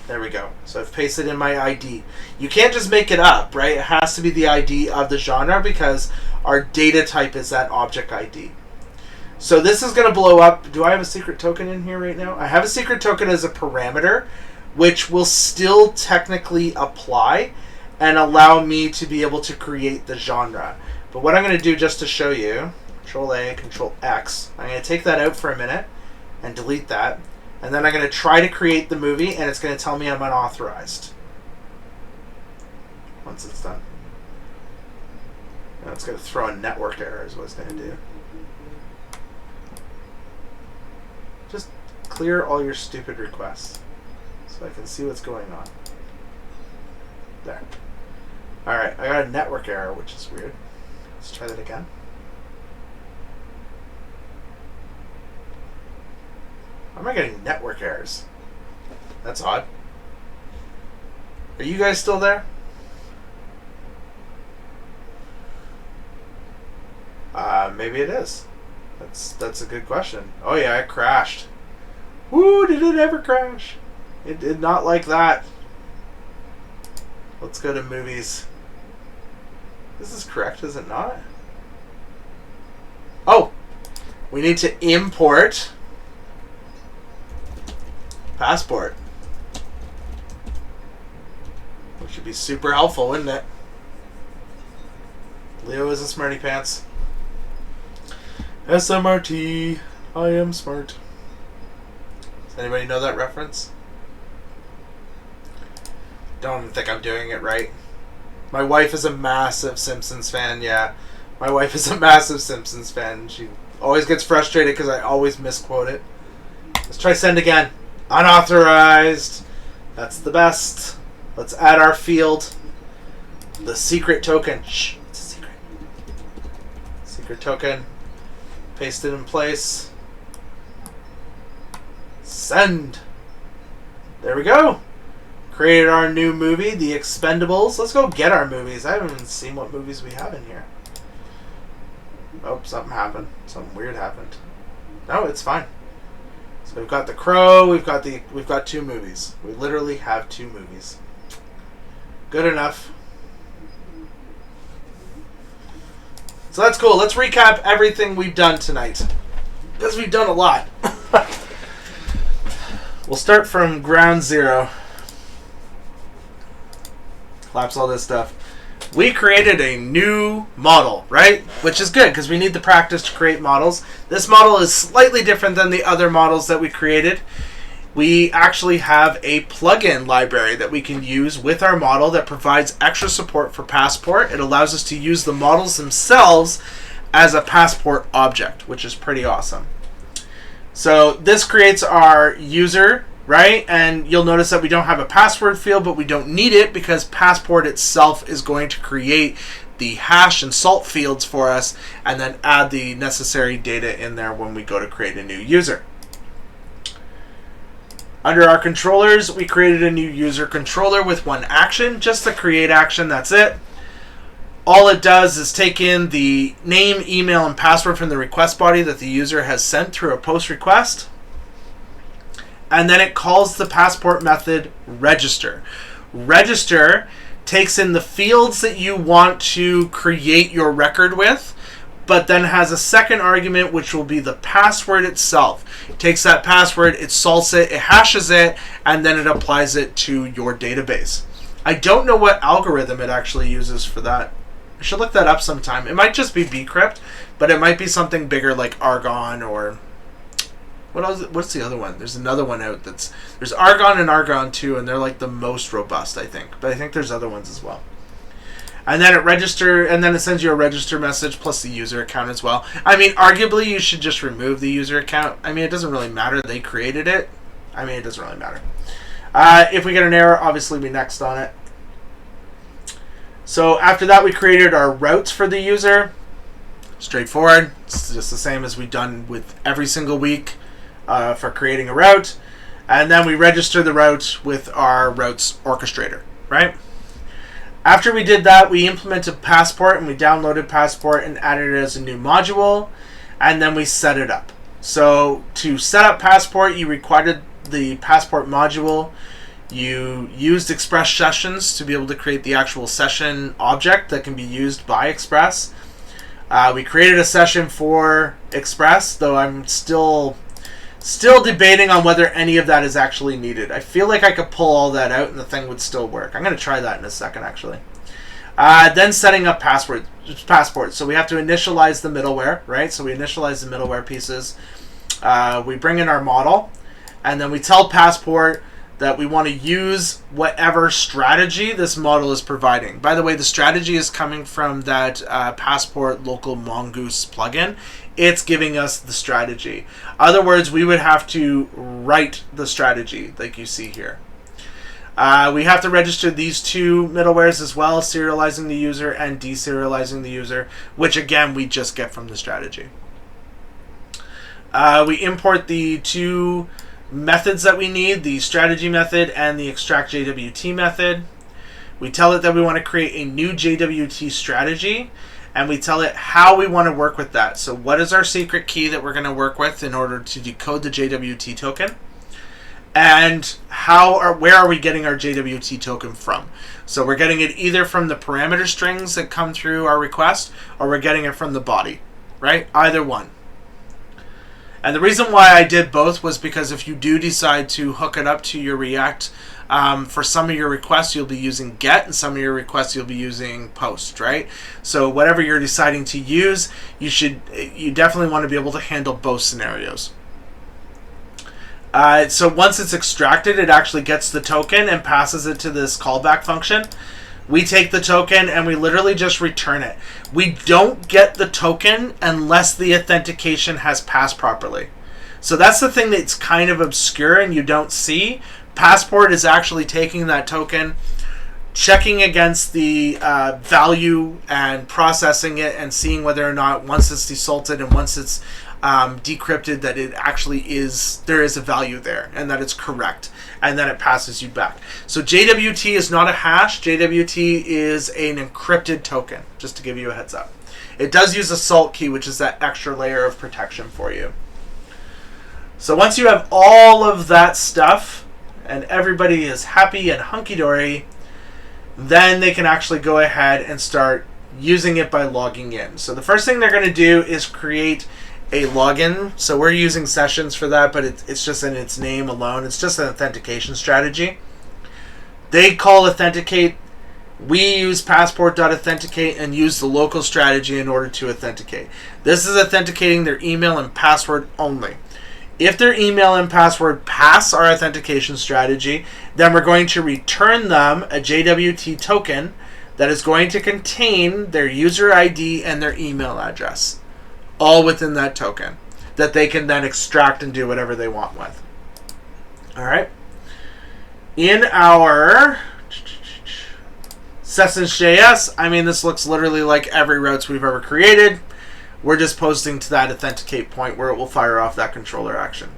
There we go. So I've pasted in my ID. You can't just make it up, right? It has to be the ID of the genre because our data type is that object ID. So this is going to blow up. Do I have a secret token in here right now? I have a secret token as a parameter, which will still technically apply and allow me to be able to create the genre. But what I'm going to do just to show you, Control A, Control X, I'm going to take that out for a minute and delete that. And then I'm going to try to create the movie, and it's going to tell me I'm unauthorized once it's done. Now it's going to throw a network error is what it's going to do. Just clear all your stupid requests so I can see what's going on. There. Alright, I got a network error, which is weird. Let's try that again. Why am I getting network errors? That's odd. Are you guys still there? Maybe it is. That's a good question. Oh yeah, it crashed. Woo, did it ever crash? It did not like that. Let's go to movies. This is correct, is it not? Oh! We need to import Passport. Which should be super helpful, wouldn't it? Leo is a smarty pants. SMRT, I am smart. Does anybody know that reference? Don't even think I'm doing it right. My wife is a massive Simpsons fan, yeah. My wife is a massive Simpsons fan. She always gets frustrated because I always misquote it. Let's try send again. Unauthorized. That's the best. Let's add our field. The secret token. Shh, it's a secret. Secret token. Paste it in place. Send. There we go. Created our new movie, The Expendables. Let's go get our movies. I haven't even seen what movies we have in here. Oh, something happened. Something weird happened. No, it's fine. So we've got The Crow. We've got 2 movies. We literally have 2 movies. Good enough. So that's cool. Let's recap everything we've done tonight, because we've done a lot. We'll start from ground zero. Collapse all this stuff. We created a new model, right? Which is good, because we need the practice to create models. This model is slightly different than the other models that we created. We actually have a plugin library that we can use with our model that provides extra support for Passport. It allows us to use the models themselves as a Passport object, which is pretty awesome. So this creates our user, right? And you'll notice that we don't have a password field, but we don't need it because Passport itself is going to create the hash and salt fields for us and then add the necessary data in there when we go to create a new user. Under our controllers, we created a new user controller with one action, just the create action, that's it. All it does is take in the name, email, and password from the request body that the user has sent through a post request. And then it calls the Passport method register. Register takes in the fields that you want to create your record with, but then has a second argument, which will be the password itself. It takes that password, it salts it, it hashes it, and then it applies it to your database. I don't know what algorithm it actually uses for that. I should look that up sometime. It might just be bcrypt, but it might be something bigger like Argon or... What's the other one? There's another one out that's... There's Argon and Argon 2, and they're like the most robust, I think. But I think there's other ones as well. And then it sends you a register message plus the user account as well. I mean, arguably you should just remove the user account. I mean, it doesn't really matter. They created it. I mean, it doesn't really matter. If we get an error, obviously we next on it. So after that, we created our routes for the user. Straightforward. It's just the same as we've done with every single week for creating a route. And then we register the route with our routes orchestrator, right? After we did that, we implemented Passport and we downloaded Passport and added it as a new module, and then we set it up. So to set up Passport, you required the Passport module. You used Express sessions to be able to create the actual session object that can be used by Express. We created a session for Express, though I'm still debating on whether any of that is actually needed. I feel like I could pull all that out and the thing would still work. I'm going to try that in a second, actually. Then setting up Passport. So we have to initialize the middleware, right? So we initialize the middleware pieces. We bring in our model. And then we tell Passport that we want to use whatever strategy this model is providing. By the way, the strategy is coming from that Passport local Mongoose plugin. It's giving us the strategy. Other words, we would have to write the strategy like you see here. We have to register these two middlewares as well, serializing the user and deserializing the user, which again we just get from the strategy. We import the two methods that we need, the strategy method and the extract JWT method. We tell it that we want to create a new JWT strategy, and we tell it how we want to work with that. So what is our secret key that we're going to work with in order to decode the JWT token? And where are we getting our JWT token from? So we're getting it either from the parameter strings that come through our request, or we're getting it from the body, right? Either one. And the reason why I did both was because if you do decide to hook it up to your React, for some of your requests you'll be using get, and some of your requests you'll be using post, right? So whatever you're deciding to use, you definitely want to be able to handle both scenarios. So once it's extracted, it actually gets the token and passes it to this callback function. We take the token and we literally just return it. We don't get the token unless the authentication has passed properly. So that's the thing that's kind of obscure and you don't see. Passport is actually taking that token, checking against the value and processing it and seeing whether or not once it's desalted and once it's decrypted that it actually there is a value there and that it's correct, and then it passes you back. So JWT is not a hash. JWT is an encrypted token, just to give you a heads up. It does use a salt key, which is that extra layer of protection for you. So once you have all of that stuff and everybody is happy and hunky-dory, then they can actually go ahead and start using it by logging in. So the first thing they're going to do is create a login. So we're using sessions for that, but it's just in its name alone. It's just an authentication strategy. They call authenticate. We use passport.authenticate and use the local strategy in order to authenticate. This is authenticating their email and password only. If their email and password pass our authentication strategy, then we're going to return them a JWT token that is going to contain their user ID and their email address, all within that token, that they can then extract and do whatever they want with. All right. In our Sessions.js, I mean, this looks literally like every routes we've ever created. We're just posting to that authenticate point where it will fire off that controller action.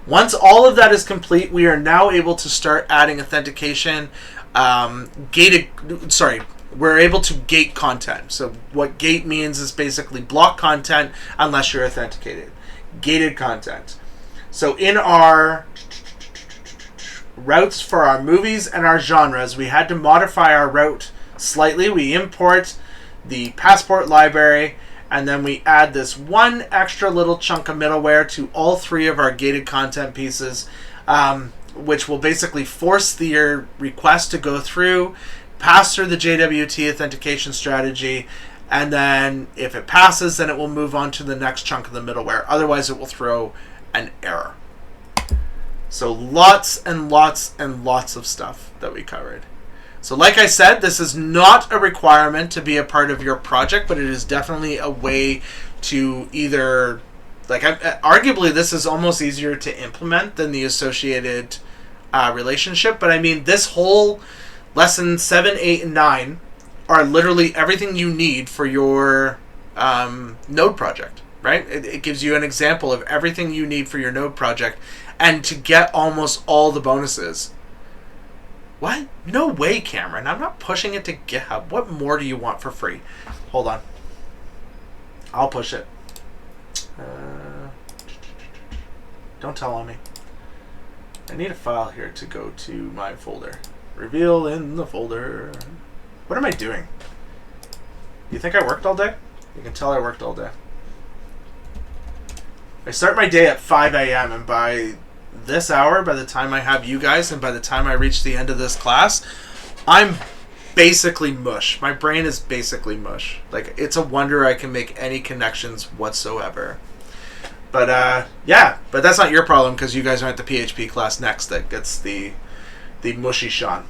Once all of that is complete, we are now able to start adding authentication we're able to gate content. So what gate means is basically block content unless you're authenticated. Gated content. So in our routes for our movies and our genres, we had to modify our route slightly. We import the Passport library, and then we add this one extra little chunk of middleware to all three of our gated content pieces, which will basically force your request to go through, pass through the JWT authentication strategy, and then if it passes, then it will move on to the next chunk of the middleware. Otherwise, it will throw an error. So lots and lots and lots of stuff that we covered. So like I said, this is not a requirement to be a part of your project, but it is definitely a way to either, arguably this is almost easier to implement than the associated relationship. But I mean, this whole lesson 7, 8, and 9 are literally everything you need for your node project, right? It gives you an example of everything you need for your node project and to get almost all the bonuses. What? No way, Cameron. I'm not pushing it to GitHub. What more do you want for free? Hold on. I'll push it. Don't tell on me. I need a file here to go to my folder. Reveal in the folder. What am I doing? You think I worked all day? You can tell I worked all day. I start my day at 5 a.m. and by this hour, by the time I have you guys and by the time I reach the end of this class, I'm basically mush. My brain is basically mush. Like, it's a wonder I can make any connections whatsoever. But yeah, but that's not your problem because you guys aren't the PHP class next that gets the mushy shot.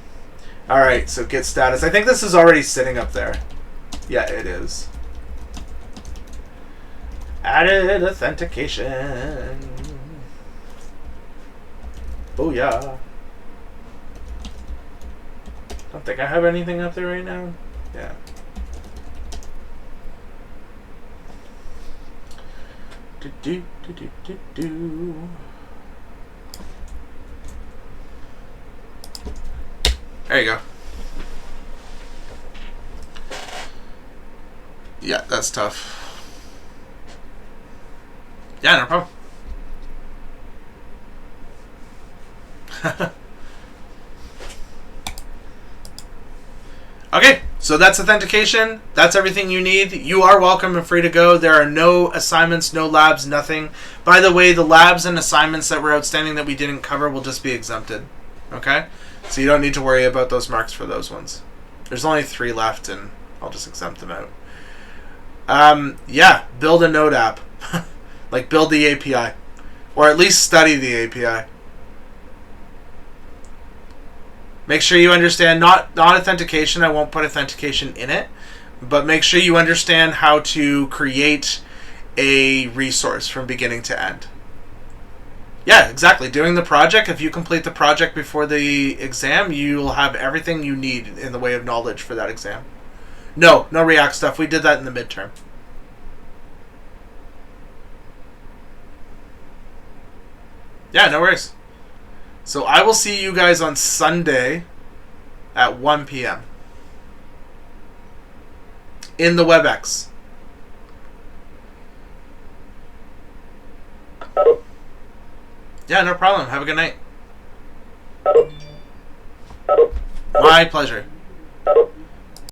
All right, so git status. I think this is already sitting up there. Yeah, it is. Added authentication. Booyah. Don't think I have anything up there right now. Yeah. There you go. Yeah, that's tough. Yeah, no problem. Okay, so that's authentication. That's everything you need. You are welcome and free to go. There are no assignments, no labs, nothing. By the way, the labs and assignments that were outstanding that we didn't cover will just be exempted. Okay? So you don't need to worry about those marks for those ones. There's only 3 left, and I'll just exempt them out. Yeah, build a Node app. Like, build the API. Or at least study the API. Make sure you understand, not authentication, I won't put authentication in it, but make sure you understand how to create a resource from beginning to end. Yeah, exactly. Doing the project, if you complete the project before the exam, you'll have everything you need in the way of knowledge for that exam. No React stuff. We did that in the midterm. Yeah, no worries. So I will see you guys on Sunday at 1 p.m. in the WebEx. Yeah, no problem. Have a good night. My pleasure.